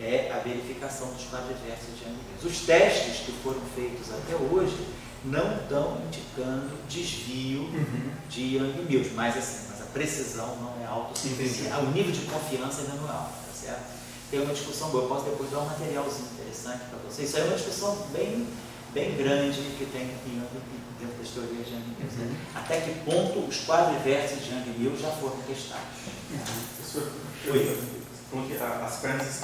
Speaker 1: é a verificação dos quadrivértices de Yang Mills. Os testes que foram feitos até hoje não estão indicando desvio de Yang Mills, mas a precisão não é alta o suficiente. O nível de confiança ainda não é alto, tá certo? Tem uma discussão boa, eu posso depois dar um materialzinho interessante para vocês. Isso aí é uma discussão bem grande que tem dentro das teorias de Yang Mills. Até que ponto os quadrivértices de Yang Mills já foram testados?
Speaker 3: Falou que as pernas,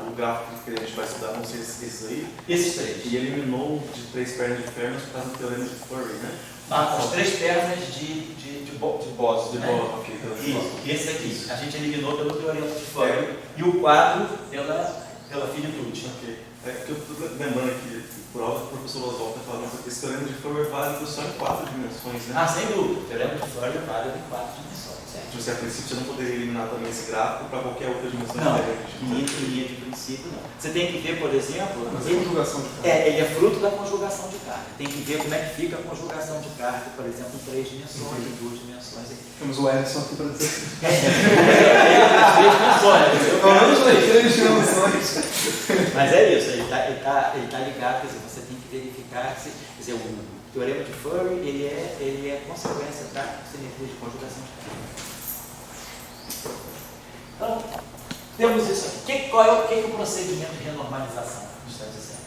Speaker 3: o gráfico que a gente vai estudar vão ser esses aí?
Speaker 1: Esses três.
Speaker 3: E eliminou de 3 pernas de ferro por causa do teorema de Furry, né?
Speaker 1: As 3 pernas de Bose, né?
Speaker 3: Ok,
Speaker 1: isso, esse aqui. A gente eliminou pelo teorema de Furry. E o 4 pela finitude.
Speaker 3: Ok. que eu estou lembrando aqui, por aula que o professor Oswald está falando, esse teorema de Fourier é válido só em 4 dimensões, né?
Speaker 1: Ah, sem dúvida. O teorema de Fourier é válido em 4 dimensões. Certo?
Speaker 3: Tipo, a princípio você não poderia eliminar também esse gráfico para qualquer outra dimensão
Speaker 1: Não,
Speaker 3: diferente.
Speaker 1: em linha de princípio não. Você tem que ver, por exemplo,
Speaker 2: Mas a conjugação de carga.
Speaker 1: ele é fruto da conjugação de carga. Tem que ver como é que fica a conjugação de carga, por exemplo, em 3 dimensões, em 2 dimensões.
Speaker 2: Temos o Ellison aqui para dizer.
Speaker 1: 3 dimensões.
Speaker 2: Pelo menos 3 dimensões.
Speaker 1: Mas é isso, ele tá ligado, quer dizer, você tem que verificar, quer dizer, o teorema de Fourier, ele é consequência da simetria de conjugação de carga. Então, temos isso aqui. Qual é o procedimento de renormalização que está dizendo?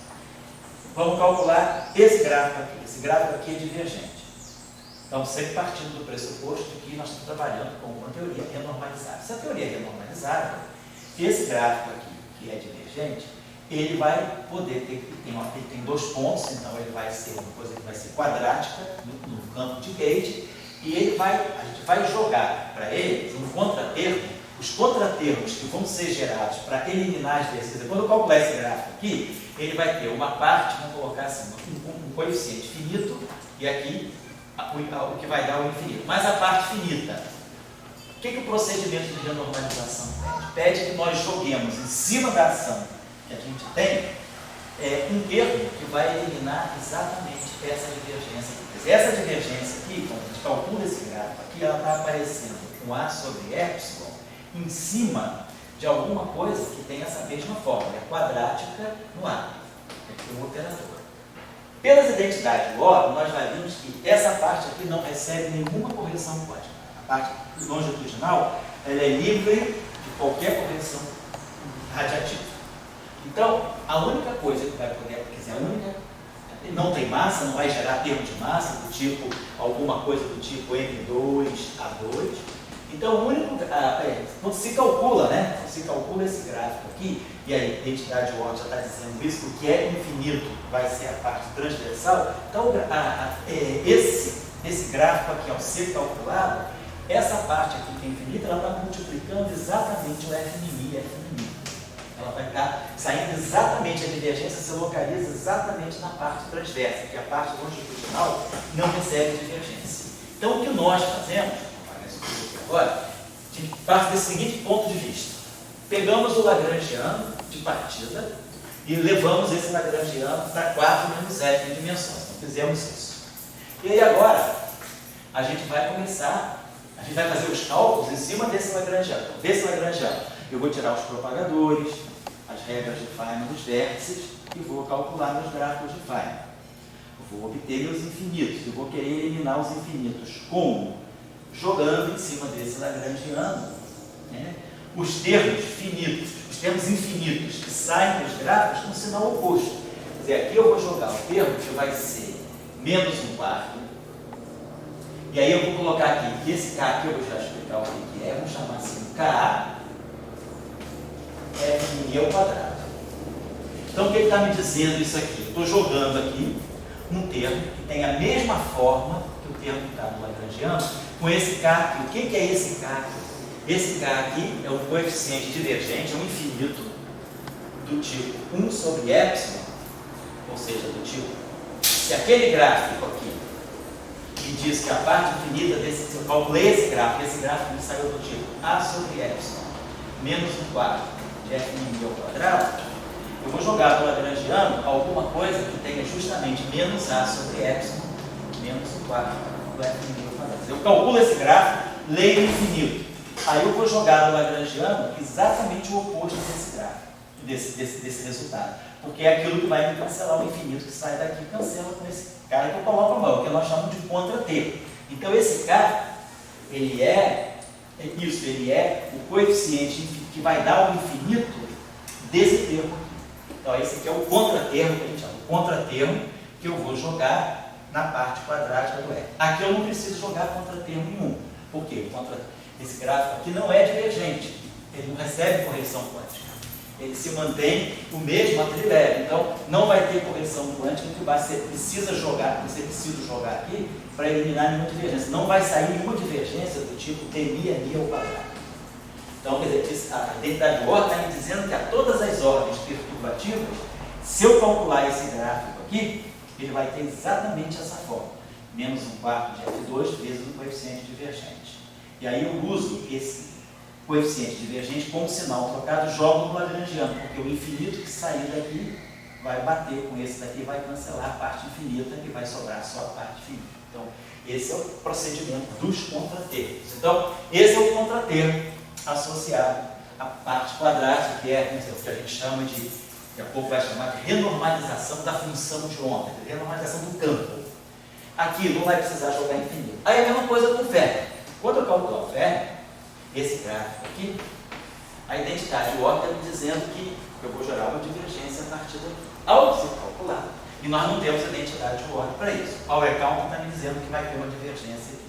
Speaker 1: Vamos calcular esse gráfico aqui. Esse gráfico aqui é divergente. Então, sempre partindo do pressuposto de que nós estamos trabalhando com uma teoria renormalizada. Se a teoria é renormalizada, esse gráfico aqui, que é divergente, ele vai poder ter, ele tem 2 pontos, então ele vai ser uma coisa que vai ser quadrática no campo de gauge, e a gente vai jogar para ele um contratermo, os contratermos que vão ser gerados para eliminar as vezes. Quando eu calcular esse gráfico aqui, ele vai ter uma parte, vamos colocar assim, um coeficiente finito, e aqui o que vai dar o infinito. Mas a parte finita, o que o procedimento de renormalização pede? Pede que nós joguemos em cima da ação que a gente tem um termo que vai eliminar exatamente essa divergência. Essa divergência aqui, quando a gente calcula esse gráfico aqui, ela está aparecendo com A sobre epsilon em cima de alguma coisa que tem essa mesma forma, é quadrática no A, aqui o operador. Pelas identidades do O, nós já vimos que essa parte aqui não recebe nenhuma correção quântica. A parte longitudinal, ela é livre de qualquer correção radiativa. Então, a única coisa que vai poder, quer dizer, a única, não tem massa, não vai gerar termo de massa do tipo, alguma coisa do tipo M2A2. Então, o único, quando se calcula, né? Se calcula esse gráfico aqui, e a identidade de Watt já está dizendo isso, o que é infinito vai ser a parte transversal. Então, esse gráfico aqui, ao ser calculado, essa parte aqui que é infinita, ela está multiplicando exatamente o F', F'. Ela vai estar saindo exatamente, a divergência se localiza exatamente na parte transversa, que a parte longitudinal não recebe divergência. Então, o que nós fazemos, agora, a gente parte desse seguinte ponto de vista. Pegamos o Lagrangiano de partida e levamos esse Lagrangiano para 4 menos f dimensões. Então, fizemos isso. E aí agora, a gente vai começar, a gente vai fazer os cálculos em cima desse Lagrangiano. Então, desse Lagrangiano, eu vou tirar os propagadores, as regras de Feynman dos vértices e vou calcular meus gráficos de Feynman. Eu vou obter meus infinitos. Eu vou querer eliminar os infinitos como? Jogando em cima desse Lagrangiano, né, os termos finitos, os termos infinitos que saem dos gráficos com sinal oposto. Quer dizer, aqui eu vou jogar o termo que vai ser menos 1/4. E aí eu vou colocar aqui, que esse K aqui eu vou já explicar o que é, vamos chamar assim, K F' ao quadrado. Então o que está me dizendo isso aqui? Eu estou jogando aqui um termo que tem a mesma forma que o termo que está no Lagrangiano, com esse K aqui. O que é esse K aqui? Esse K aqui é um coeficiente divergente, é um infinito do tipo 1 sobre epsilon, ou seja, do tipo, se aquele gráfico aqui que diz que a parte infinita desse, se eu calculei esse gráfico me saiu do tipo A sobre epsilon menos 1/4 de F' ao quadrado, eu vou jogar no Lagrangiano alguma coisa que tenha justamente menos A sobre epsilon menos 1/4 do F' ao quadrado. Eu calculo esse gráfico, leio infinito. Aí eu vou jogar no Lagrangiano exatamente o oposto desse gráfico, desse resultado. Porque é aquilo que vai me cancelar o infinito que sai daqui, cancela com esse cara que eu coloco a mão, que nós chamamos de contratermo. Então esse cara, ele é o coeficiente que vai dar o infinito desse termo aqui. Então esse aqui é o contratermo que a gente chama, o contratermo que eu vou jogar na parte quadrática do R. Aqui eu não preciso jogar contratermo nenhum. Por quê? Esse gráfico aqui não é divergente, ele não recebe correção quântica. Ele se mantém o mesmo a trileve, então não vai ter correção quântica que você precisa jogar aqui para eliminar nenhuma divergência. Não vai sair nenhuma divergência do tipo dmi ao quadrado. Então, quer dizer, a identidade de ordem está me dizendo que a todas as ordens perturbativas, Se eu calcular esse gráfico aqui, ele vai ter exatamente essa forma. Menos 1/4 de F2 vezes o coeficiente divergente. E aí eu uso esse coeficiente divergente como sinal trocado, jogo no Lagrangiano, porque o infinito que sair daqui vai bater com esse daqui, vai cancelar a parte infinita e vai sobrar só a parte finita. Então, esse é o procedimento dos contratermos. Então, esse é o contratermo associado à parte quadrática, que é o que a gente chama de, daqui a pouco vai chamar de renormalização da função de ômega, renormalização do campo. Aqui não vai precisar jogar infinito. Aí a mesma coisa com o Fermi. Quando eu calcular o Fermi, esse gráfico aqui, a identidade de ordem está me dizendo que eu vou gerar uma divergência a partir daqui. Ao se calcular, e nós não temos identidade de ordem para isso. O power count está me dizendo que vai ter uma divergência aqui.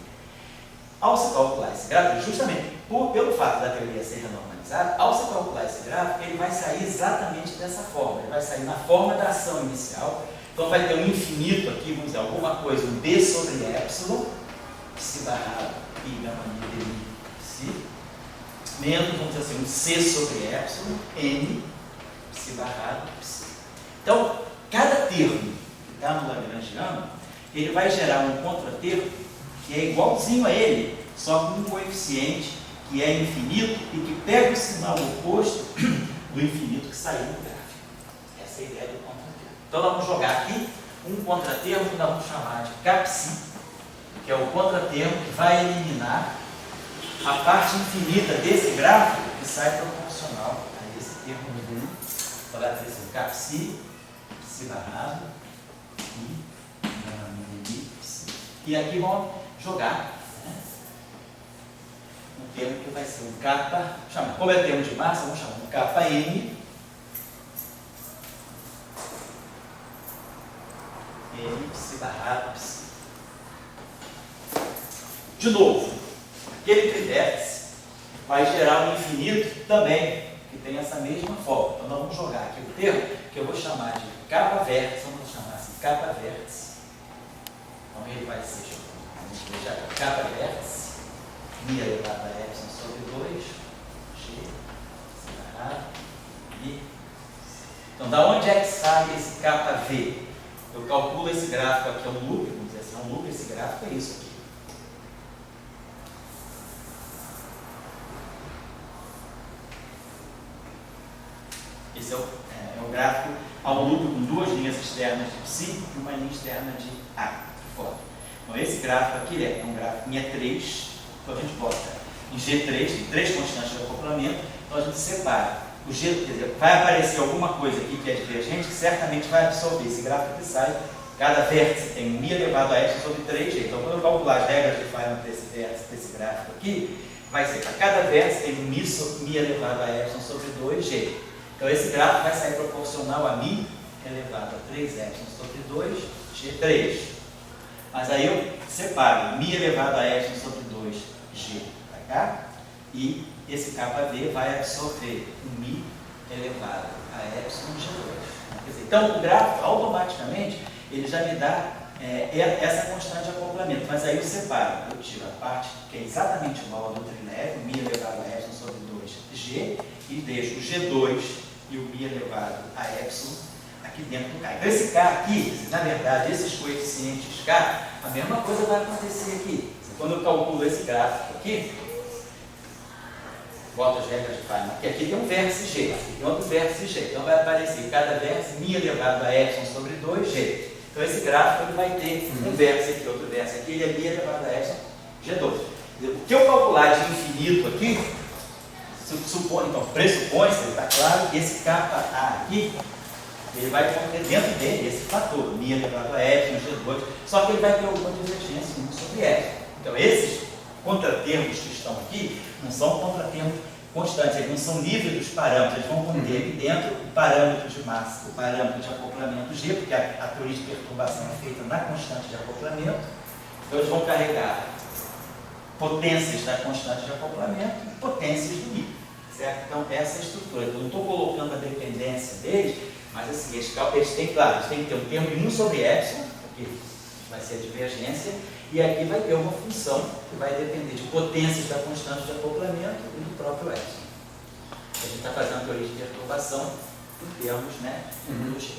Speaker 1: Ao se calcular esse gráfico, justamente pelo fato da teoria ser renormalizada, ao se calcular esse gráfico, ele vai sair exatamente dessa forma. Ele vai sair na forma da ação inicial. Então vai ter um infinito aqui, vamos dizer, alguma coisa, um d sobre epsilon, psi barrado pi gama mi dmi psi, menos, vamos dizer assim, um c sobre epsilon, n, psi barrado psi. Então, cada termo que está no Lagrangiano, ele vai gerar um contratermo que é igualzinho a ele, só com um coeficiente que é infinito e que pega o sinal oposto do infinito que saiu do gráfico. Essa é a ideia do contratermo. Então, nós vamos jogar aqui um contratermo que nós vamos chamar de Kpsi, que é o contratermo que vai eliminar a parte infinita desse gráfico que sai proporcional a esse termo. Então, vai ter assim, Kpsi, psi barrado, e aqui vamos jogar um termo que vai ser um kappa, como é termo de massa, vamos chamar um kappa m, psi barrado psi. De novo, aquele trivértice vai gerar um infinito também, que tem essa mesma forma. Então, nós vamos jogar aqui o termo que eu vou chamar de kappa vértice, vamos chamar assim, kappa vértice. Então, ele vai ser, vamos deixar aqui, kappa vértice, mi elevado a epsilon sobre 2, g, separado, e... Então, da onde é que sai esse kappa v? Eu calculo esse gráfico aqui, é um loop, vamos dizer assim, é um loop, esse gráfico é isso aqui. Esse é o gráfico ao loop com duas linhas externas de psi e uma linha externa de A, de fora. Então, esse gráfico aqui é um gráfico em E3, então a gente bota em G3, tem 3 constantes de acoplamento, então a gente separa. O G, quer dizer, vai aparecer alguma coisa aqui que é divergente, que certamente vai absorver esse gráfico que sai. Cada vértice tem mi elevado a epsilon sobre 3G. Então, quando eu calcular as regras de Feynman desse vértice, desse gráfico aqui, vai ser para cada vértice tem mi elevado a epsilon sobre 2G. Então, esse gráfico vai sair proporcional a mi elevado a 3 epsilon sobre 2G3. Mas aí eu separo mi elevado a epsilon sobre 2G para cá, e esse kV vai absorver o mi elevado a epsilon G2. Quer dizer, então, o gráfico, automaticamente, ele já me dá essa constante de acoplamento. Mas aí eu separo, eu tiro a parte que é exatamente igual ao do trileve, mi elevado a epsilon sobre 2G, e deixo o G2 e o mi elevado a epsilon aqui dentro do K. Então, esse K aqui, na verdade, esses coeficientes K, a mesma coisa vai acontecer aqui. Quando eu calculo esse gráfico aqui, boto as regras de Feynman, porque aqui tem um vértice G, aqui tem outro vértice G. Então vai aparecer cada vértice mi elevado a epsilon sobre 2G. Então esse gráfico ele vai ter um vértice aqui, outro vértice aqui, ele é mi elevado a epsilon G2. O que eu calcular de infinito aqui, então pressupõe-se, está claro, que esse kappa A aqui, ele vai conter dentro dele esse fator, mi elevado a epsilon G2, só que ele vai ter alguma divergência 1 sobre epsilon. Então esses contratermos que estão aqui não são contratermos constantes, eles não são livres dos parâmetros, eles vão conter aqui dentro o parâmetro de massa, o parâmetro de acoplamento G, porque a teoria de perturbação é feita na constante de acoplamento. Então eles vão carregar potências da constante de acoplamento e potências do I, certo? Então essa é a estrutura. Eu não estou colocando a dependência deles, mas assim, eles têm que ter um termo de 1 sobre epsilon, porque vai ser a divergência, e aqui vai ter uma função que vai depender de potências da constante de acoplamento e do próprio epsilon. A gente está fazendo a teoria de perturbação em termos do G.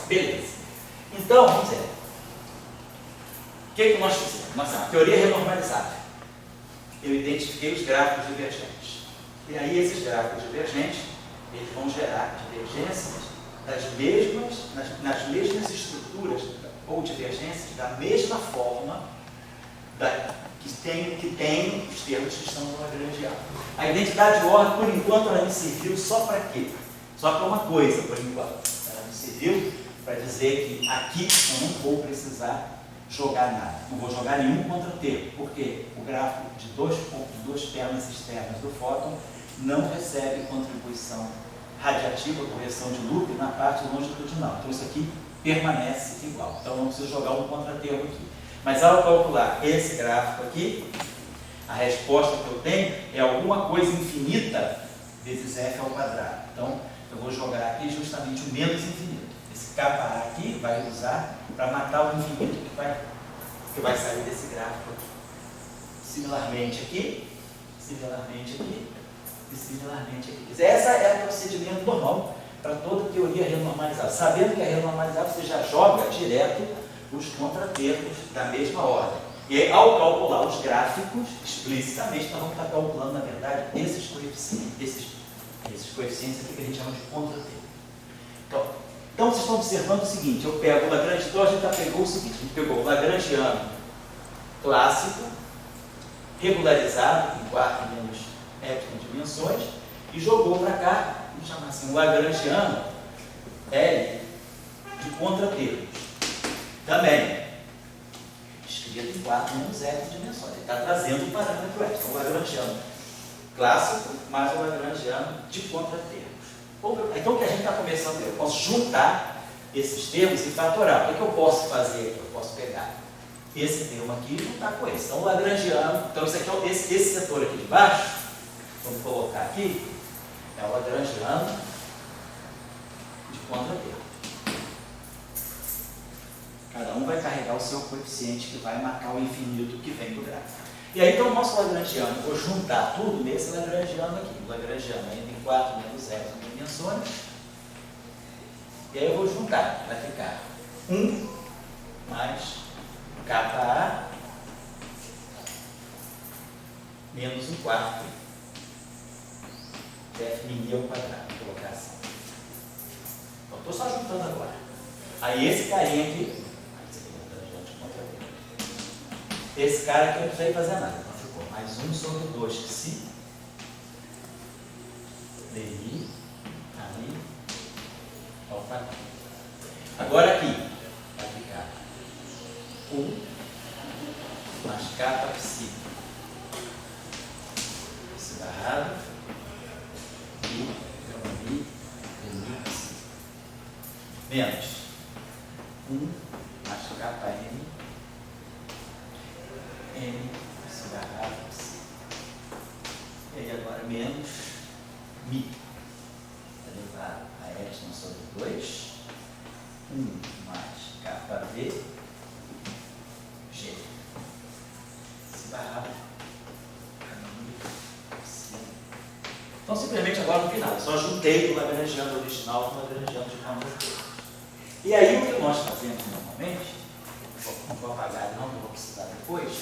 Speaker 1: Beleza. Então, vamos dizer, o que nós fizemos? Nossa, teoria renormalizável. Eu identifiquei os gráficos divergentes. E aí esses gráficos divergentes, eles vão gerar divergências nas mesmas estruturas, ou divergências da mesma forma que tem os termos que estão no lagrangiano. A identidade de ordem, por enquanto, ela me serviu só para quê? Só para uma coisa, por enquanto. Ela me serviu para dizer que aqui eu não vou precisar jogar nada. Não vou jogar nenhum contratermo, porque o gráfico de duas pernas externas do fóton não recebe contribuição radiativa, correção de loop, na parte longitudinal. Então isso aqui permanece igual. Então não preciso jogar um contratermo aqui. Mas ao calcular esse gráfico aqui, a resposta que eu tenho é alguma coisa infinita vezes f ao quadrado. Então eu vou jogar aqui justamente o menos infinito. Esse KA aqui vai usar para matar o infinito que vai sair desse gráfico aqui. Similarmente aqui e similarmente aqui. Esse é o procedimento normal para toda teoria renormalizada. Sabendo que é renormalizada, você já joga direto os contratermos da mesma ordem. E aí, ao calcular os gráficos, explicitamente, nós vamos estar calculando, na verdade, esses coeficientes aqui que a gente chama de contratermo. Então vocês estão observando o seguinte, eu pego o Lagrange, então a gente já pegou o seguinte, a gente pegou o Lagrangiano clássico, regularizado em 4 menos epsilon dimensões, e jogou para cá, vamos chamar assim, o Lagrangiano L de contratermos. Também, escrito em 4 menos epsilon dimensões. Ele está trazendo o parâmetro epsilon, o Lagrangiano clássico, mais o Lagrangiano de contratermos. Então o que a gente está começando, eu posso juntar esses termos e fatorar. O que eu posso fazer aqui? Eu posso pegar esse termo aqui e juntar com esse. Então o Lagrangiano, então isso aqui, esse setor aqui de baixo, vamos colocar aqui, é o Lagrangiano de contratermo. Cada um vai carregar o seu coeficiente que vai marcar o infinito que vem do gráfico. E aí, então, o nosso Lagrangiano, eu vou juntar tudo nesse Lagrangiano aqui. O Lagrangiano ainda em 4 menos epsilon dimensões. E aí eu vou juntar. Vai ficar 1 mais KA menos 1 quarto F mini ao quadrado. Vou colocar assim. Então, estou só juntando agora. Aí esse carinha aqui, esse cara aqui eu não precisei fazer nada. Então ficou mais 1 sobre 2 psi DI aí ao quadrado. Agora aqui vai ficar 1 mais kappa psi barrado e DI psi menos 1 mais kappa m se barrado, e aí agora menos mi elevado a epsilon sobre 2, 1 mais kappa v g se barrado. Então simplesmente agora no final, só juntei o Lagrangiano original com o Lagrangiano de contratermos. E aí o que nós fazemos normalmente, não vou apagar não, vou precisar depois,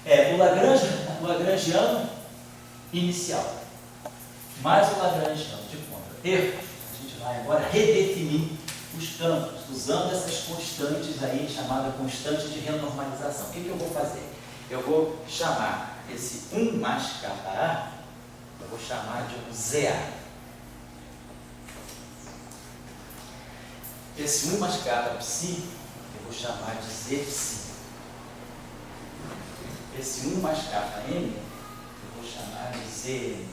Speaker 1: é o Lagrangiano inicial mais o Lagrangiano de contratermos. A gente vai agora redefinir os campos, usando essas constantes aí, chamada constante de renormalização. O que eu vou fazer? Eu vou chamar esse 1 mais KA, eu vou chamar de um ZA. Esse 1 mais kappa psi, eu vou chamar de Z psi. Esse 1 mais kappa m, eu vou chamar de ZM.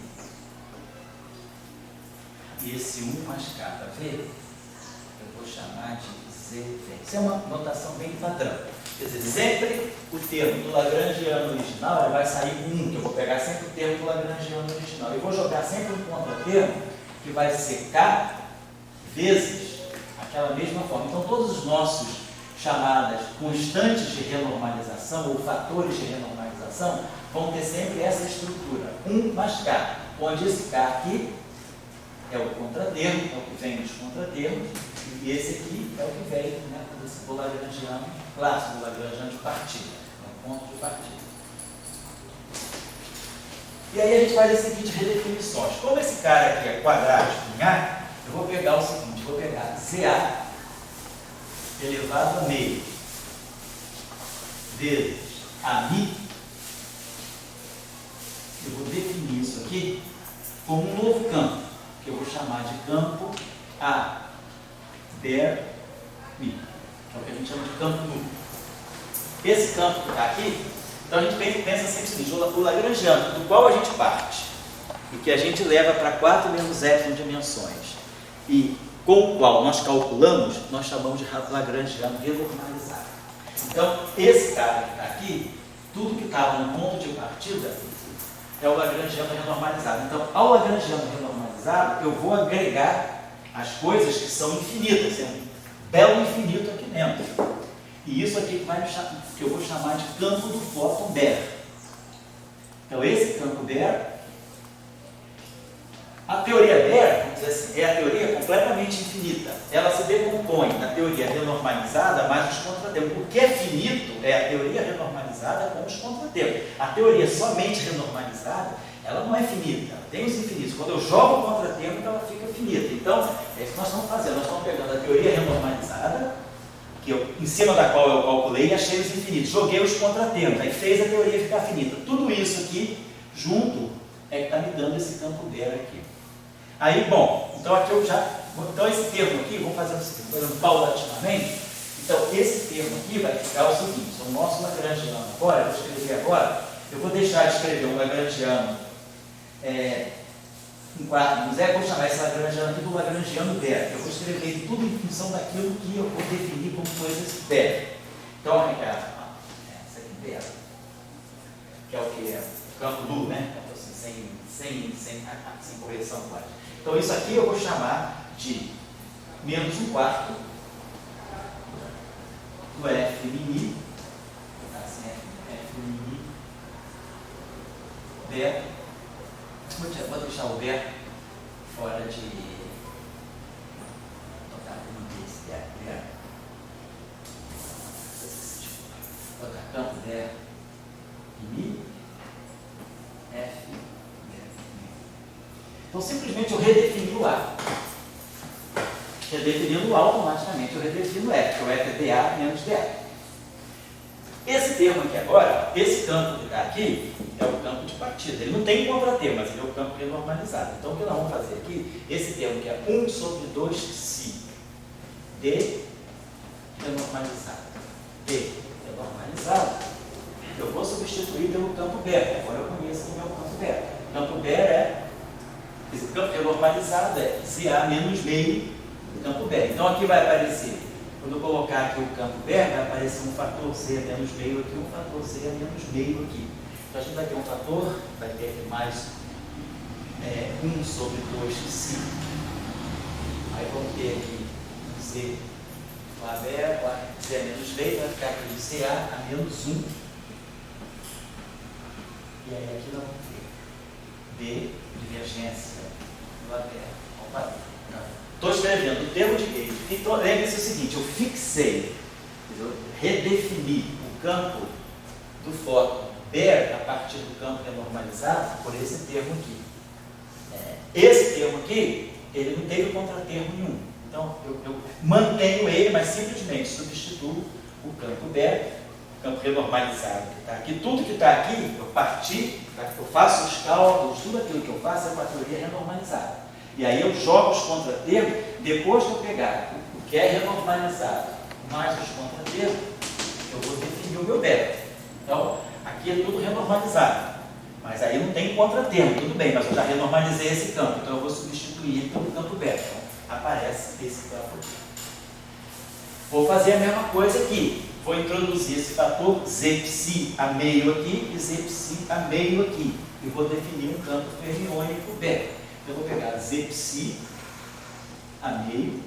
Speaker 1: E esse 1 mais kappa v, eu vou chamar de ZV. Isso é uma notação bem padrão. Quer dizer, sempre o termo do Lagrangiano original ele vai sair 1, que eu vou pegar sempre o termo do Lagrangiano original. E vou jogar sempre um contratermo que vai ser K vezes aquela mesma forma. Então, todos os nossos chamadas constantes de renormalização ou fatores de renormalização vão ter sempre essa estrutura, 1 mais K, onde esse K aqui é o contratermo, é o que vem dos contratermos, e esse aqui é o que vem, né, desse lagrangiano clássico, do lagrangiano de partida, é um ponto de partida. E aí a gente faz as seguintes redefinições. Como esse cara aqui é quadrático em A, eu vou pegar o seguinte, vou pegar ZA elevado a meio vezes AMI, eu vou definir isso aqui como um novo campo, que eu vou chamar de campo A, der, Mi, que é o que a gente chama de campo nu. Esse campo que está aqui, então a gente pensa sempre o seguinte, o lagrangiano, do qual a gente parte, e que a gente leva para 4 menos epsilon dimensões, e com o qual nós calculamos, nós chamamos de lagrangiano renormalizado. Então, esse cara que está aqui, tudo que estava no ponto de partida, é o lagrangiano renormalizado. Então, ao lagrangiano renormalizado, eu vou agregar as coisas que são infinitas, tem um belo infinito aqui dentro. E isso aqui que eu vou chamar de campo do fóton Baire. Então, esse campo Baire, a teoria Baire, vamos dizer assim, é a teoria completamente infinita. Ela se decompõe na teoria renormalizada mais os contratermos. O que é finito é a teoria renormalizada com os contratermos. A teoria somente renormalizada, ela não é finita, ela tem os infinitos. Quando eu jogo o contratermo, ela fica finita. Então, é isso que nós estamos fazendo. Nós estamos pegando a teoria renormalizada, em cima da qual eu calculei e achei os infinitos. Joguei os contratermos, aí fez a teoria ficar finita. Tudo isso aqui, junto, é que está me dando esse campo Baire aqui. Aí, bom, então aqui eu já... Então esse termo aqui, vamos fazer o seguinte, fazendo paulatinamente. Então esse termo aqui vai ficar o seguinte, o nosso lagrangiano agora, eu vou escrever agora, eu vou deixar de escrever um lagrangiano em 4 menos epsilon, vou chamar esse lagrangiano aqui do lagrangiano Baire. Eu vou escrever tudo em função daquilo que eu vou definir como coisas Baire. Então, aqui, essa aqui Baire, que é o que é o campo nu, né? Assim, sem correção quântica. Então, isso aqui eu vou chamar de menos 1/4 do F mini, assim, F mini Baire. Vou deixar o Baire fora de tocar como desse Baire. Vou botar campo Baire Mi F. Então, simplesmente eu redefini o A. Redefinindo o A, automaticamente eu redefino o F, que o F é dA menos dA. Esse termo aqui agora, esse campo que está aqui, é o campo de partida. Ele não tem contratermo, mas ele é o campo renormalizado. Então, o que nós vamos fazer aqui, esse termo que é 1 sobre 2π D renormalizado. D renormalizado, eu vou substituir pelo campo Baire. Agora eu conheço o meu campo Baire. O campo Baire esse campo renormalizado é ZA menos meio do campo Baire. Então aqui vai aparecer, quando eu colocar aqui o campo Baire, vai aparecer um fator Z menos meio aqui, um fator Z menos meio aqui. Então a gente vai ter um fator, vai ter aqui mais 1 sobre 2π. Aí vamos ter aqui Z lá Baire, Z menos meio, vai ficar aqui CA a menos 1. E aí aqui vamos ter D, divergência do Baire. Estou escrevendo o termo de Gauge. Então, lembre-se o seguinte, eu fixei, eu redefini o campo do fóton Baire a partir do campo renormalizado por esse termo aqui. Esse termo aqui, ele não teve contratermo nenhum. Então, eu mantenho ele, mas simplesmente substituo o campo Baire, o campo renormalizado que está aqui. Tudo que está aqui, eu parti, eu faço os cálculos, tudo aquilo que eu faço é com a teoria renormalizada. E aí eu jogo os contratermos, depois que eu pegar o que é renormalizado mais os contratermos, eu vou definir o meu Baire. Então, aqui é tudo renormalizado. Mas aí não tem contratermo, tudo bem, mas eu já renormalizei esse campo, então eu vou substituir pelo campo Baire. Então, aparece esse campo aqui. Vou fazer a mesma coisa aqui. Vou introduzir esse fator Zpsi a meio aqui e Zpsi a meio aqui. E vou definir um campo fermiônico Baire. Eu vou pegar Zpsi a meio,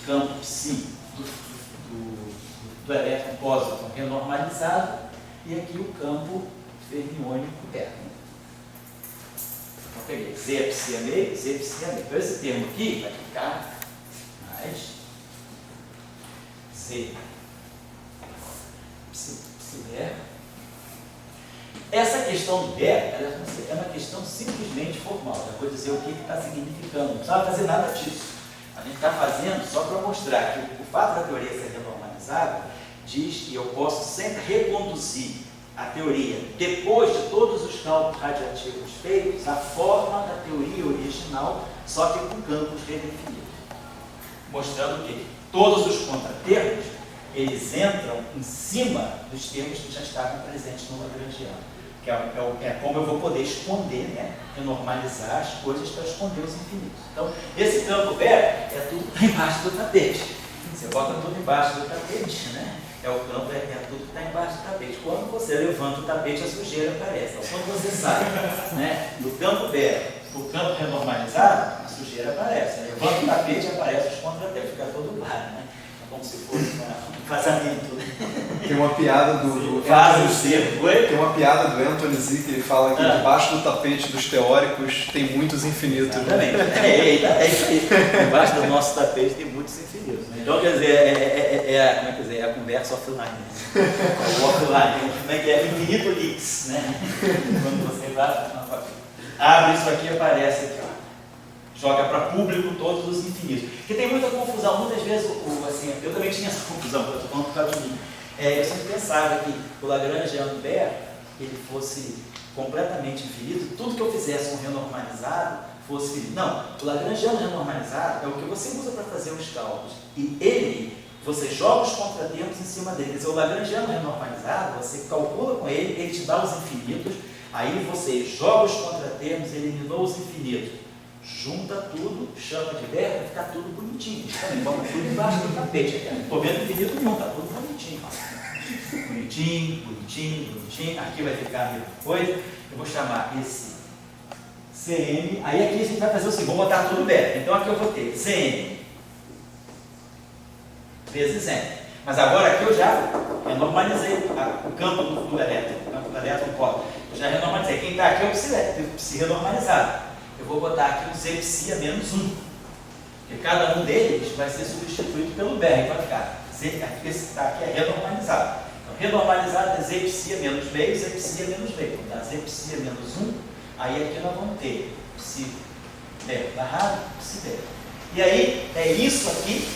Speaker 1: campo psi do elétron pósitron renormalizado, e aqui o campo fermiônico Baire. peguei Z psi meio, Z psi meio. Então esse termo aqui vai ficar mais Z psi ber. Essa questão do ber, ela é uma questão simplesmente formal. Já vou dizer o que está significando. Não precisa fazer nada disso. A gente está fazendo só para mostrar que o fato da teoria ser renormalizável diz que eu posso sempre reconduzir a teoria, depois de todos os cálculos radiativos feitos, à forma da teoria original, só que com campos redefinidos. Mostrando que todos os contratermos, eles entram em cima dos termos que já estavam presentes no lagrangiano. Que é como eu vou poder esconder, né? Renormalizar as coisas para esconder os infinitos. Então, esse campo ber é tudo que está embaixo do tapete. Você bota tudo embaixo do tapete, né? É o campo, é tudo que está embaixo do tapete. Quando você levanta o tapete, a sujeira aparece. Então, quando você sai, né, do campo ber para o campo renormalizado, a sujeira aparece. Levanta o tapete e aparece os contratempos, fica todo bar, né? É como se fosse um casamento, né?
Speaker 2: Tem uma piada do
Speaker 1: Tem
Speaker 2: uma piada do Anthony Z que ele fala que debaixo do tapete dos teóricos tem muitos infinitos.
Speaker 1: Exatamente. É isso aí. Debaixo do nosso tapete tem muitos infinitos. Né? Então, quer dizer, como é que dizer? É a conversa offline. O offline, como é que é? Infinito leaks, né? Quando você vai abre isso aqui, aparece aqui, ó. Joga para público todos os infinitos. Porque tem muita confusão, muitas vezes, assim, eu também tinha essa confusão, eu estou falando por causa de mim. Eu sempre pensava que o lagrangiano ber, ele fosse completamente infinito, tudo que eu fizesse um renormalizado fosse finito. Não, o lagrangiano renormalizado é o que você usa para fazer os cálculos. E ele, você joga os contratempos em cima dele. Quer dizer, o lagrangiano renormalizado, você calcula com ele, ele te dá os infinitos, aí você joga os contratempos, eliminou os infinitos. Junta tudo, chama de ber, vai ficar tudo bonitinho. Também bota tudo embaixo do tapete. Estou vendo infinito nenhum, está tudo bonitinho. Bonitinho, bonitinho, bonitinho. Aqui vai ficar a mesma coisa. Eu vou chamar esse CM. Aí aqui a gente vai fazer o seguinte, vou botar tudo ber. Então aqui eu vou ter CM vezes M. Mas agora aqui eu já renormalizei o campo do elétron. O campo do elétron pode. Eu já renormalizei. Quem está aqui é o psi renormalizado. Eu vou botar aqui um Z psi a menos 1. Porque cada um deles vai ser substituído pelo ber. Vai ficar Z, esse que está aqui é renormalizado. Então, renormalizado é Z psi a menos meio, Z psi a menos meio. Então, Z psi a menos 1. Aí aqui nós vamos ter psi ber barrado, psi ber. E aí, é isso aqui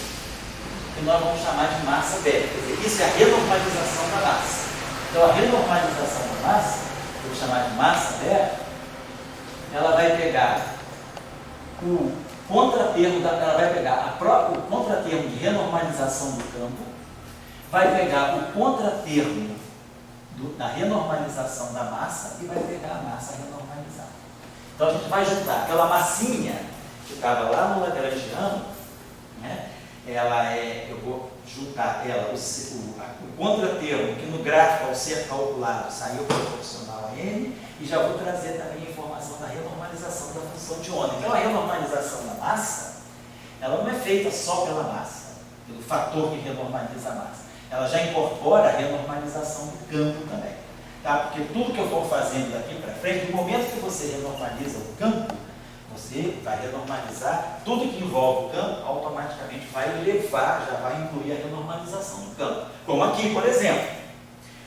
Speaker 1: que nós vamos chamar de massa ber. Quer dizer, isso é a renormalização da massa. Então, a renormalização da massa, que eu vou chamar de massa ber, ela vai pegar o contratermo, ela vai pegar o contratermo de renormalização do campo, vai pegar o contratermo da renormalização da massa e vai pegar a massa renormalizada. Então a gente vai juntar aquela massinha que estava lá no lagrangiano, né? Eu vou juntar ela, o contratermo que no gráfico ao ser calculado saiu proporcional a n, e já vou trazer também a informação da renormalização da função de onda. Então a renormalização da massa, ela não é feita só pela massa, pelo fator que renormaliza a massa. Ela já incorpora a renormalização do campo também. Tá? Porque tudo que eu for fazendo daqui para frente, no momento que você renormaliza o campo, você vai renormalizar tudo que envolve o campo, automaticamente vai levar, já vai incluir a renormalização do campo. Como aqui, por exemplo.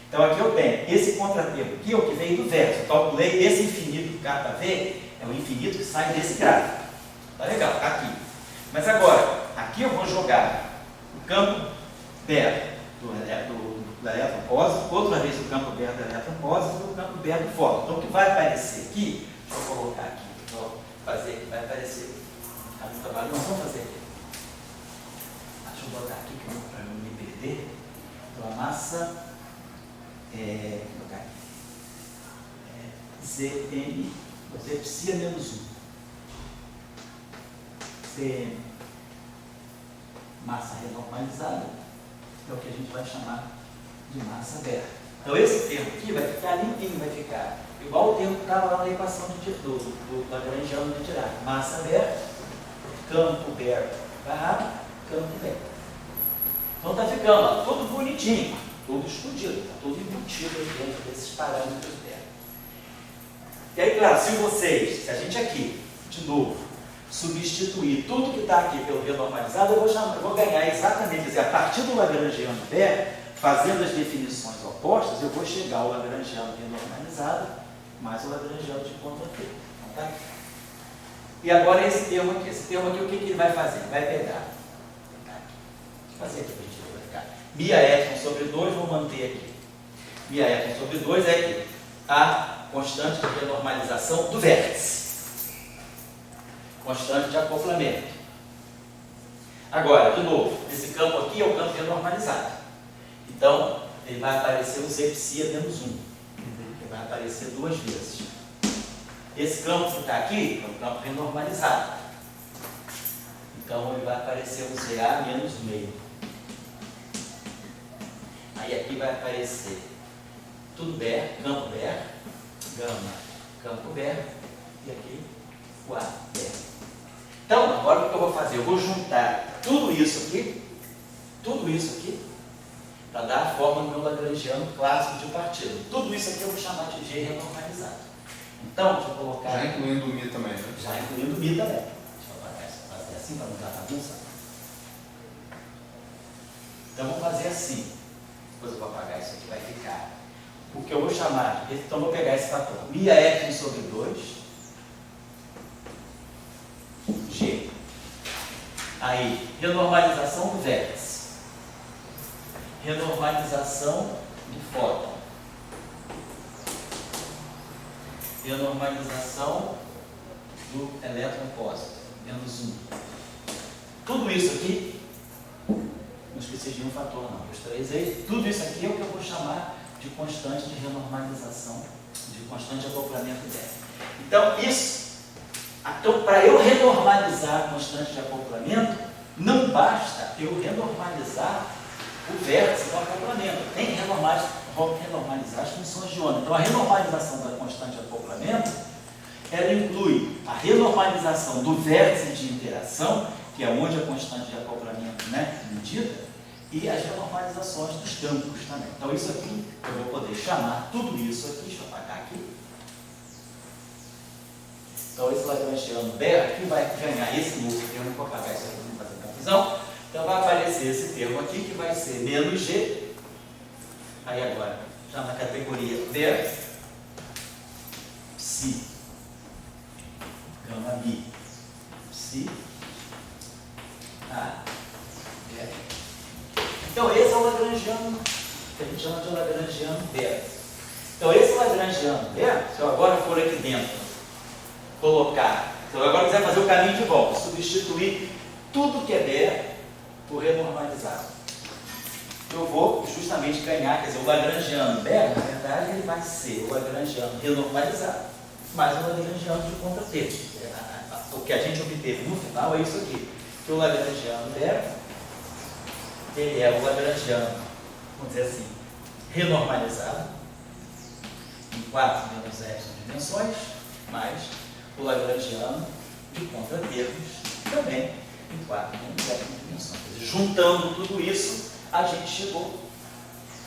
Speaker 1: Então aqui eu tenho esse contratermo aqui, é o que veio do verso. Eu calculei esse infinito K para V, é o infinito que sai desse gráfico. Tá legal, tá aqui. Mas agora, aqui eu vou jogar o campo ber do elétron positivo, outra vez o campo ber do elétron positivo e o campo ber do fóton. Então o que vai aparecer aqui, deixa eu colocar aqui, vou fazer, vai aparecer no trabalho, nós vamos fazer aqui. Deixa eu botar aqui para não me perder. Então a massa Zn, Z psi a menos 1. Cm, massa renormalizada, é o que a gente vai chamar de massa ber. Então esse termo aqui vai ficar limpinho, vai ficar igual o termo que estava lá na equação do lagrangiano de Dirac. Massa ber, campo ber barrado, campo ber. Então está ficando ó, tudo bonitinho. Tudo escondido, está tudo embutido dentro desses parâmetros dela. E aí, claro, se a gente aqui, de novo, substituir tudo que está aqui pelo renormalizado, eu vou ganhar exatamente, quer dizer, a partir do lagrangiano BER, fazendo as definições opostas, eu vou chegar ao lagrangiano renormalizado mais o lagrangiano de ponta T. Então, tá? E agora esse termo aqui, o que ele vai fazer? Ele vai pegar, vou fazer aqui para a gente verificar, μ epsilon sobre 2, vou manter aqui. μ epsilon sobre 2 é aqui, a constante de renormalização do vértice. Constante de acoplamento. Agora, de novo, esse campo aqui é o campo renormalizado. Então, ele vai aparecer o Z psi menos 1. Ele vai aparecer duas vezes. Esse campo que está aqui é o campo renormalizado. Então, ele vai aparecer o ZA menos meio. Aí aqui vai aparecer tudo BER, campo BER, gama, campo BER, e aqui o A BER. Então, agora o que eu vou fazer? Eu vou juntar tudo isso aqui, para dar a forma do meu lagrangiano clássico de partida. Tudo isso aqui eu vou chamar de G renormalizado. Então, deixa eu colocar...
Speaker 2: Já incluindo o Mi também, né?
Speaker 1: Já incluindo o Mi também. Deixa eu fazer assim para não dar bagunça. Então, vamos fazer assim. Depois eu vou apagar isso aqui, vai ficar. O que eu vou chamar de... Então, eu vou pegar esse fator. μ epsilon sobre 2. G. Aí, renormalização do vértice. Renormalização do fóton. Renormalização do elétron positivo, menos 1. Tudo isso aqui, não esqueci de um fator não, os três aí, tudo isso aqui é o que eu vou chamar de constante de renormalização, de constante de acoplamento dela. Então, para eu renormalizar a constante de acoplamento, não basta eu renormalizar o vértice do acoplamento. Tem que renormalizar as funções de onda. Então, a renormalização da constante de acoplamento, ela inclui a renormalização do vértice de interação, que é onde a constante de acoplamento é medida, e as renormalizações dos campos também. Então, isso aqui, eu vou poder chamar tudo isso aqui, deixa eu apagar aqui. Então, esse lagrangiano BER aqui vai ganhar esse novo termo, vou apagar isso aqui para não fazer confusão. Então, vai aparecer esse termo aqui, que vai ser menos G. Aí, agora, já na categoria BER, psi, gama mi, psi, A, BER. Então, esse é o lagrangiano, que a gente chama de lagrangiano BER. Então, esse lagrangiano BER, se eu agora for aqui dentro, colocar, se eu agora quiser fazer o caminho de volta, substituir tudo que é BER por renormalizado, eu vou justamente ganhar, quer dizer, o lagrangiano BER, na verdade, ele vai ser o lagrangiano renormalizado, mais o lagrangiano de ponta T. O que a gente obteve no final é isso aqui, que o lagrangiano BER, ele é o lagrangiano, vamos dizer assim, renormalizado, em 4 menos epsilon dimensões, mais o lagrangiano de ponta termos, também em 4 menos epsilon dimensões. Juntando tudo isso, a gente chegou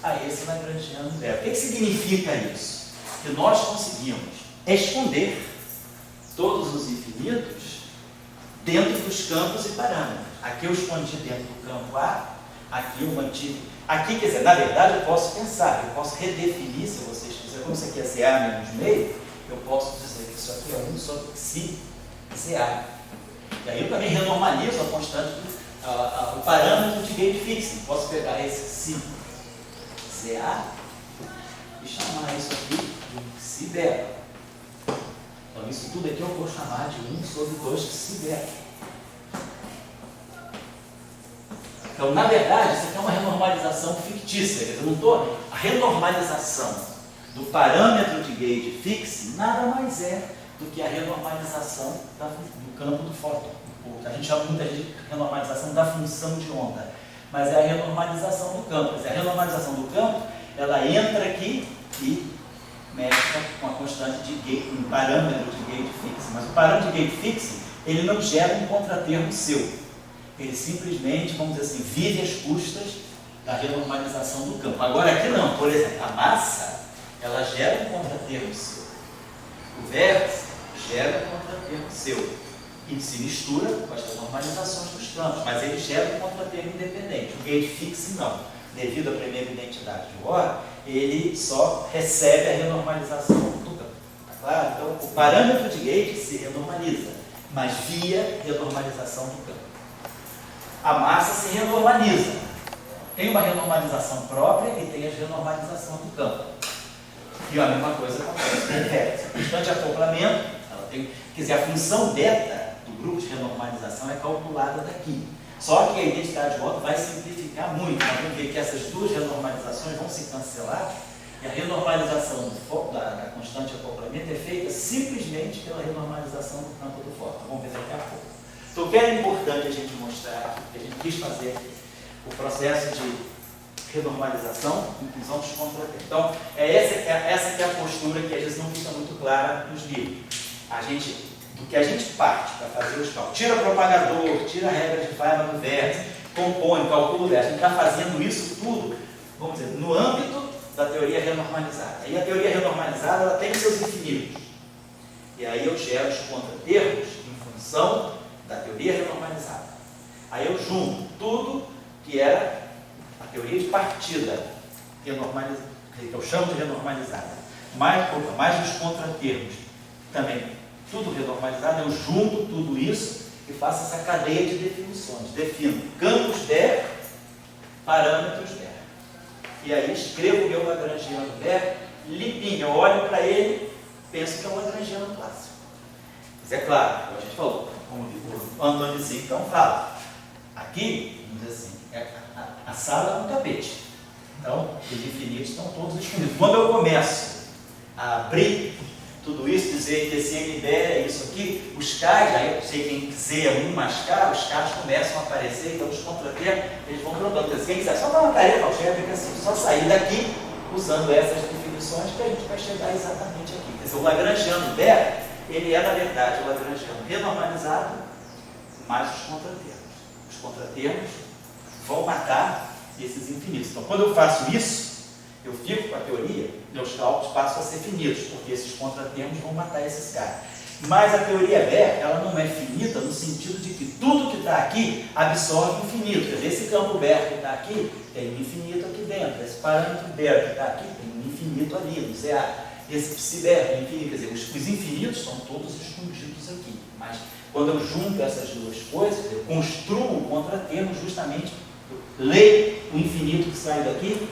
Speaker 1: a esse lagrangiano BER. O que significa isso? Que nós conseguimos esconder todos os infinitos dentro dos campos e parâmetros. Aqui eu escondi dentro do campo A, aqui eu mantive. Aqui, quer dizer, na verdade eu posso pensar, eu posso redefinir, se vocês quiserem, como isso aqui é CA menos meio, eu posso dizer que isso aqui é 1 sobre psi CA. E aí eu também renormalizo a constante, o parâmetro de gauge fixing. Posso pegar esse psi CA e chamar isso aqui de psi beta. Então isso tudo aqui eu vou chamar de 1 sobre 2 psi beta. Então, na verdade, isso aqui é uma renormalização fictícia. Eu não estou... A renormalização do parâmetro de gauge fixing nada mais é do que a renormalização do campo do fóton. A gente chama muita gente de renormalização da função de onda, mas é a renormalização do campo. Quer dizer, a renormalização do campo, ela entra aqui e mexe com a constante de gauge, um parâmetro de gauge fixing. Mas o parâmetro de gauge fixing, ele não gera um contratermo seu. Ele simplesmente, vamos dizer assim, vive às custas da renormalização do campo. Agora aqui não, por exemplo, a massa, ela gera um contratermo seu. O vértice gera um contratermo seu e se mistura com as normalizações dos campos, mas ele gera um contratermo independente. O gate fix não. Devido à primeira identidade de Warren, ele só recebe a renormalização do campo. Tá claro? Então, o parâmetro de gate se renormaliza, mas via renormalização do campo. A massa se renormaliza. Tem uma renormalização própria e tem a renormalização do campo. E a mesma coisa acontece com o vértice. A constante de acoplamento, ela tem, quer dizer, a função beta do grupo de renormalização é calculada daqui. Só que a identidade de Otto vai simplificar muito. Nós vamos ver que essas duas renormalizações vão se cancelar e a renormalização da constante de acoplamento é feita simplesmente pela renormalização do campo do fóton. Vamos ver daqui a pouco. Então, o que é importante a gente mostrar, que a gente quis fazer o processo de renormalização, inclusão dos contratempos. Então, essa que é a postura que às vezes não fica muito clara nos livros. Do que a gente parte para fazer os cálculos, tira propagador, tira a regra de Feynman do vértice, compõe, calcula o vértice. A gente está fazendo isso tudo, vamos dizer, no âmbito da teoria renormalizada. E a teoria renormalizada ela tem seus infinitos. E aí eu gero os contratermos em função da teoria renormalizada. Aí eu junto tudo que era a teoria de partida renormalizada, que eu chamo de renormalizada, mais os contratermos também. Tudo renormalizado, eu junto tudo isso e faço essa cadeia de definições. Defino campos der, parâmetros der. E aí escrevo o meu lagrangiano der, limpinho. Eu olho para ele, penso que é um lagrangiano clássico. Mas é claro, como a gente falou, como o Antônio então fala, aqui, vamos dizer assim, a sala é um tapete. Então, os infinitos estão todos escondidos. Quando eu começo a abrir tudo isso, dizer que esse MD é isso aqui, os Ks, aí eu sei quem quiser 1 mais K, os Ks começam a aparecer, então os contratempos, eles vão trocando. Quem quiser só dar uma tarefa algébrica, assim, só sair daqui usando essas definições que a gente vai chegar exatamente aqui. Quer dizer, o lagrangiano der, ele é na verdade o lagrangiano renormalizado mais os contratermos. Os contratermos vão matar esses infinitos. Então, quando eu faço isso, eu fico com a teoria, meus cálculos passam a ser finitos, porque esses contratermos vão matar esses caras. Mas a teoria Baire, ela não é finita no sentido de que tudo que está aqui absorve o infinito. Quer dizer, esse campo Baire que está aqui, tem um infinito aqui dentro. Esse parâmetro Baire que está aqui, tem um infinito ali, no CA. Esse psi Baire é infinito. Quer dizer, os infinitos estão todos escondidos aqui. Mas quando eu junto essas duas coisas, eu construo o contratermo justamente, eu leio o infinito que sai daqui,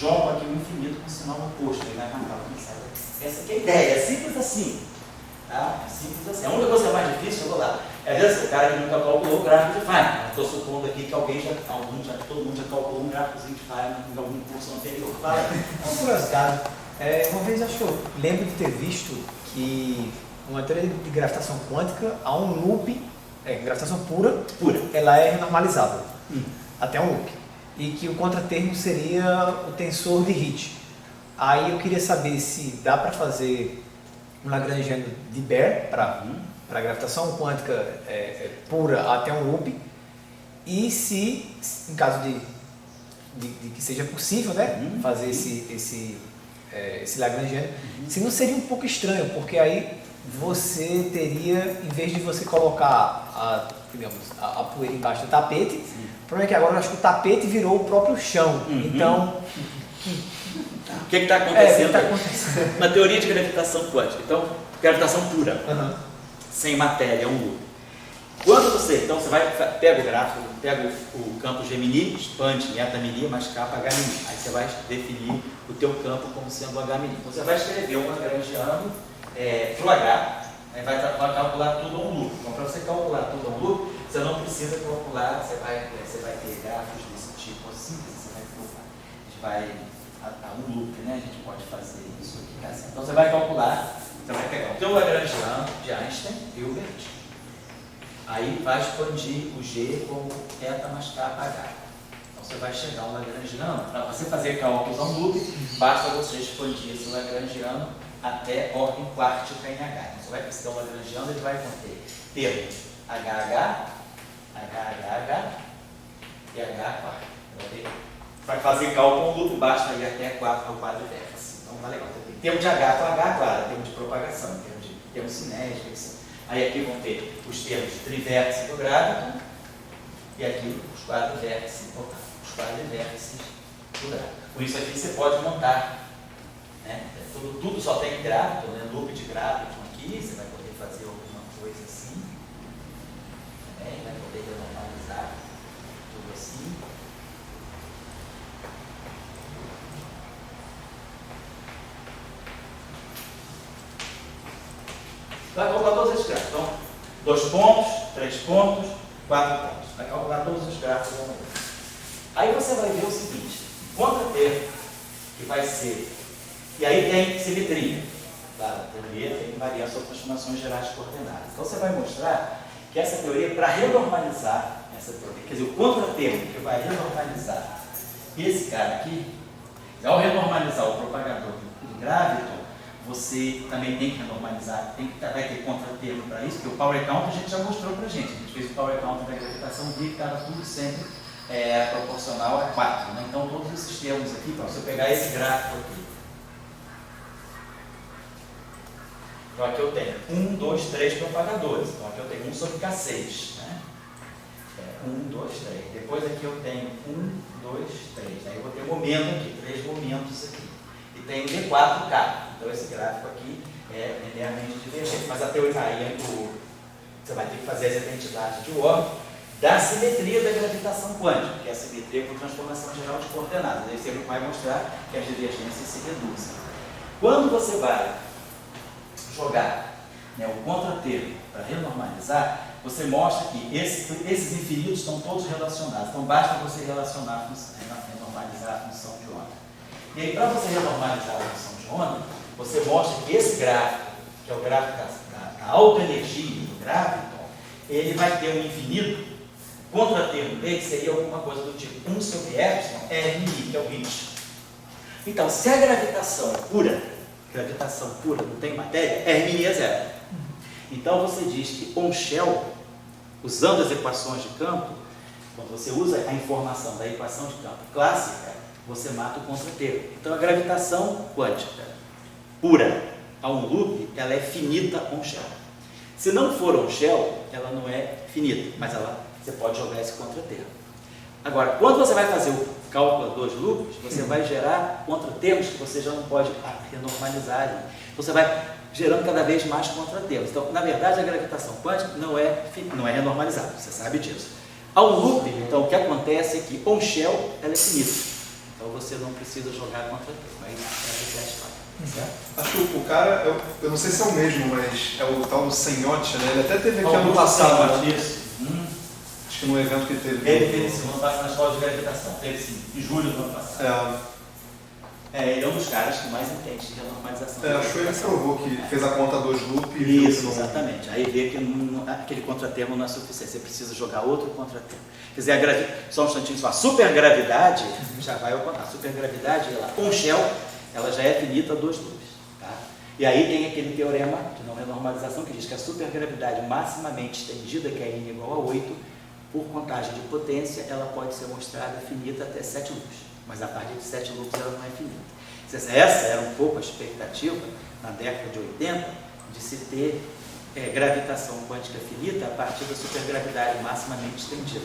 Speaker 1: jogo aqui o infinito com sinal oposto, ele vai matar o que sai daqui. Essa que é a ideia, é simples assim. Tá? É simples assim. A única coisa mais difícil, eu vou lá. Às vezes o cara que nunca calculou o gráfico de Feynman. Estou supondo aqui que todo mundo já calculou um gráficozinho de Feynman em algum curso anterior.
Speaker 4: Uma curiosidade, uma vez acho que eu lembro de ter visto que uma teoria de gravitação quântica, há um loop, gravitação pura, ela é renormalizável, até um loop. E que o contratermo seria o tensor de Hit. Aí eu queria saber se dá para fazer um lagrangiano de Baire para gravitação quântica pura até um loop, e se, em caso de que seja possível, né, fazer esse lagrangiano, se não seria um pouco estranho, porque aí você teria, em vez de você colocar a poeira embaixo do tapete, o problema é que agora eu acho que o tapete virou o próprio chão. Então,
Speaker 1: o que está acontecendo? Na teoria de gravitação quântica, então, gravitação pura, sem matéria, é um loop. Quando você pega o gráfico, pega o campo Gemini, expande em eta-mini mais capa H-mini. Aí você vai definir o teu campo como sendo H-mini. Então você vai escrever um lagrangiano pro H, aí vai calcular tudo a um loop. Então, para você calcular tudo a um loop, você não precisa calcular, você vai ter gráficos desse tipo assim, você vai calcular. A gente vai a um loop, né? A gente pode fazer isso aqui. Assim. Então você vai calcular, você vai pegar o teu lagrangiano de Einstein, Hilbert, aí vai expandir o G como eta mais kappa H. Então você vai chegar ao lagrangiano, para você fazer cálculos a um loop, basta você expandir esse lagrangiano até ordem quártica em H. Então você vai precisar do lagrangiano, ele vai conter termos HH, HHH e H quarto. Para fazer cálculo com loop, basta ir até 4 ao quadro vértice. Então tá legal. Em termos de H com H, claro, em termos de propagação, em termos de termos cinéticos. Aí aqui vão ter os termos de trivértice do grávido e aqui os quadrivértices, os quadrivértices do grávido. Com isso aqui você pode montar, né? Tudo só tem grávido, né? Loop de grávido aqui, você vai poder fazer alguma coisa assim, também vai poder normalizar tudo assim. Vai calcular todos esses gráficos. Então, 2 pontos, 3 pontos, 4 pontos. Vai calcular todos os gráficos. Aí você vai ver o seguinte, contratermo, que vai ser, e aí tem simetria. Claro, a teoria tem invariância ou transformações gerais de coordenadas. Então você vai mostrar que essa teoria, para renormalizar essa teoria, quer dizer, o contratermo que vai renormalizar esse cara aqui, ao renormalizar o propagador do grávido, você também tem que renormalizar, vai ter contratermo para isso, porque o power count a gente já mostrou para a gente fez o power count da gravitação, viu que estava tudo sempre proporcional a 4. Né? Então todos esses termos aqui, então, se eu pegar esse gráfico aqui, então aqui eu tenho 1, 2, 3 propagadores, então aqui eu tenho 1 sobre K6, né? 1, 2, 3, depois aqui eu tenho 1, 2, 3, aí eu vou ter momento aqui, 3 momentos aqui, e tenho D4K, então esse gráfico aqui é linearmente divergente, mas a teoria aí você vai ter que fazer as identidades de ordem da simetria da gravitação quântica, que é a simetria por transformação geral de coordenadas, aí você vai mostrar que as divergências se reduzem. Quando você vai jogar, né, o contratermo para renormalizar, você mostra que esses infinitos estão todos relacionados. Então basta você renormalizar a função de onda. E aí, para você renormalizar a função de onda, você mostra que esse gráfico, que é o gráfico da alta energia do gráfico, ele vai ter um infinito, o contratermo dele seria alguma coisa do tipo 1 sobre epsilon RI, que é o ritmo. Então, se a gravitação pura não tem matéria, RI é zero. Então você diz que on shell, usando as equações de campo, quando você usa a informação da equação de campo clássica, você mata o contratermo. Então a gravitação quântica pura a um loop, ela é finita on shell. Se não for on shell, ela não é finita, mas você pode jogar esse contratermo. Agora, quando você vai fazer o cálculo dos loops, você vai gerar contratermos que você já não pode renormalizar ali. Então você vai gerando cada vez mais contratermos. Então, na verdade, a gravitação quântica não é renormalizável, você sabe disso. Ao loop, então, o que acontece é que on shell ela é finita. Então você não precisa jogar contratermo. Aí é a história. Certo?
Speaker 2: Acho que o cara, eu não sei se é o mesmo, mas é o tal do Senhote, né? Ele até teve aqui ano passado. Acho que no evento que teve.
Speaker 1: Ele teve sim, ano passado na escola de gravitação. Teve sim, em julho do ano passado. Ele é um dos caras que mais entende de renormalização.
Speaker 2: Acho que ele provou que fez a conta dos loops e
Speaker 1: viu isso, exatamente. Aí vê que aquele contratermo não é suficiente, você precisa jogar outro contratermo. Quer dizer, só um instantinho, a supergravidade já vai ao contrário. A supergravidade, on shell, ela já é finita dois loops. Tá? E aí tem aquele teorema de não renormalização que diz que a supergravidade maximamente estendida, que é n igual a 8, por contagem de potência, ela pode ser mostrada finita até 7 loops. Mas a partir de 7 loops ela não é finita. Essa era um pouco a expectativa, na década de 80, de se ter gravitação quântica finita a partir da supergravidade maximamente estendida.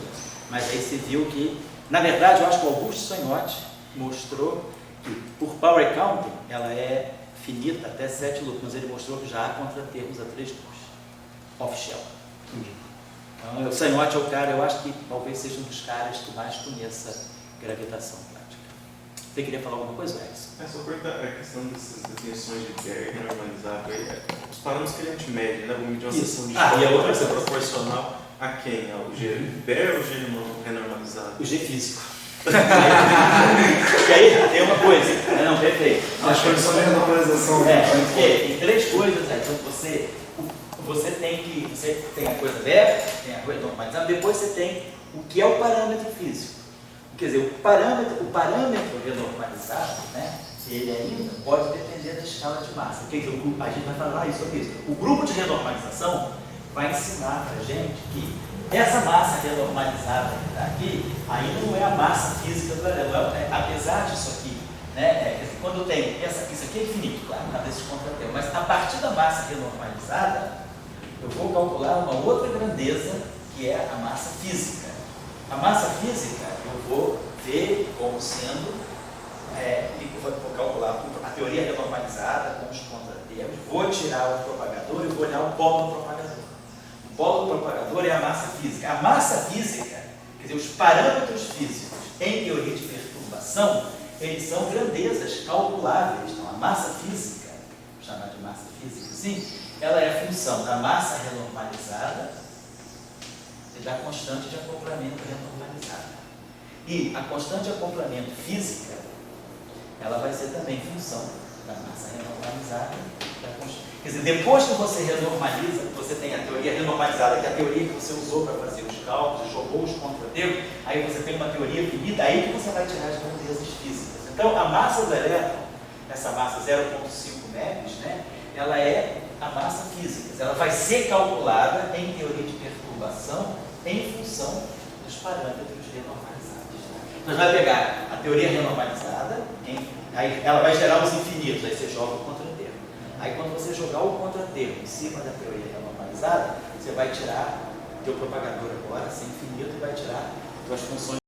Speaker 1: Mas aí se viu que, na verdade, eu acho que o Augusto Sanhotti mostrou que, por power counting, ela é finita até 7 loops, mas ele mostrou que já há contratermos a 3 loops, off-shell. Então, o Sanhotti é o cara, eu acho que talvez seja um dos caras que mais conheça gravitação quântica. Você queria falar alguma coisa, Alex?
Speaker 3: Só perguntar a questão dessas definições de renormalizável. Os parâmetros que a gente mede, né? Vamos medir uma seção de
Speaker 1: e a outra
Speaker 3: vai ser proporcional a quem? Ao G Baire ou o G renormalizável?
Speaker 1: O G físico. E aí tem uma coisa. Não, perfeito.
Speaker 2: As condições de renormalização.
Speaker 1: Porque tem 3 coisas. Então você tem a coisa aberta, tem a coisa normalizada, depois você tem o que é o parâmetro físico. Quer dizer, o parâmetro renormalizado, né, ele ainda pode depender da escala de massa. Quer dizer, a gente vai falar sobre isso. O grupo de renormalização vai ensinar para a gente que essa massa renormalizada que está aqui ainda não é a massa física do anel. Apesar disso aqui né? Quando tem isso aqui é infinito, claro, nada desses contratempos, mas a partir da massa renormalizada, eu vou calcular uma outra grandeza, que é a massa física. A massa física eu vou ver como sendo, vou calcular a teoria renormalizada com os contratempos, vou tirar o propagador e vou olhar o polo do propagador. O polo do propagador é a massa física. A massa física, quer dizer, os parâmetros físicos em teoria de perturbação, eles são grandezas calculáveis. Então, a massa física, chamada de massa física, sim, ela é função da massa renormalizada e da constante de acoplamento renormalizada. E a constante de acoplamento física, ela vai ser também função da massa renormalizada. Quer dizer, depois que você renormaliza, você tem a teoria renormalizada, que é a teoria que você usou para fazer os cálculos, jogou os contratempos, aí você tem uma teoria finita, aí que você vai tirar as grandezas físicas. Então, a massa do elétron, essa massa 0,5 MeV, né, ela é a massa física. Ela vai ser calculada em teoria de perturbação em função dos parâmetros renormalizados. Então, vai pegar a teoria renormalizada, aí ela vai gerar os infinitos, aí você joga o contratempo. Aí, quando você jogar o contratermo em cima da teoria renormalizada, você vai tirar o teu propagador agora, sem infinito, e vai tirar as funções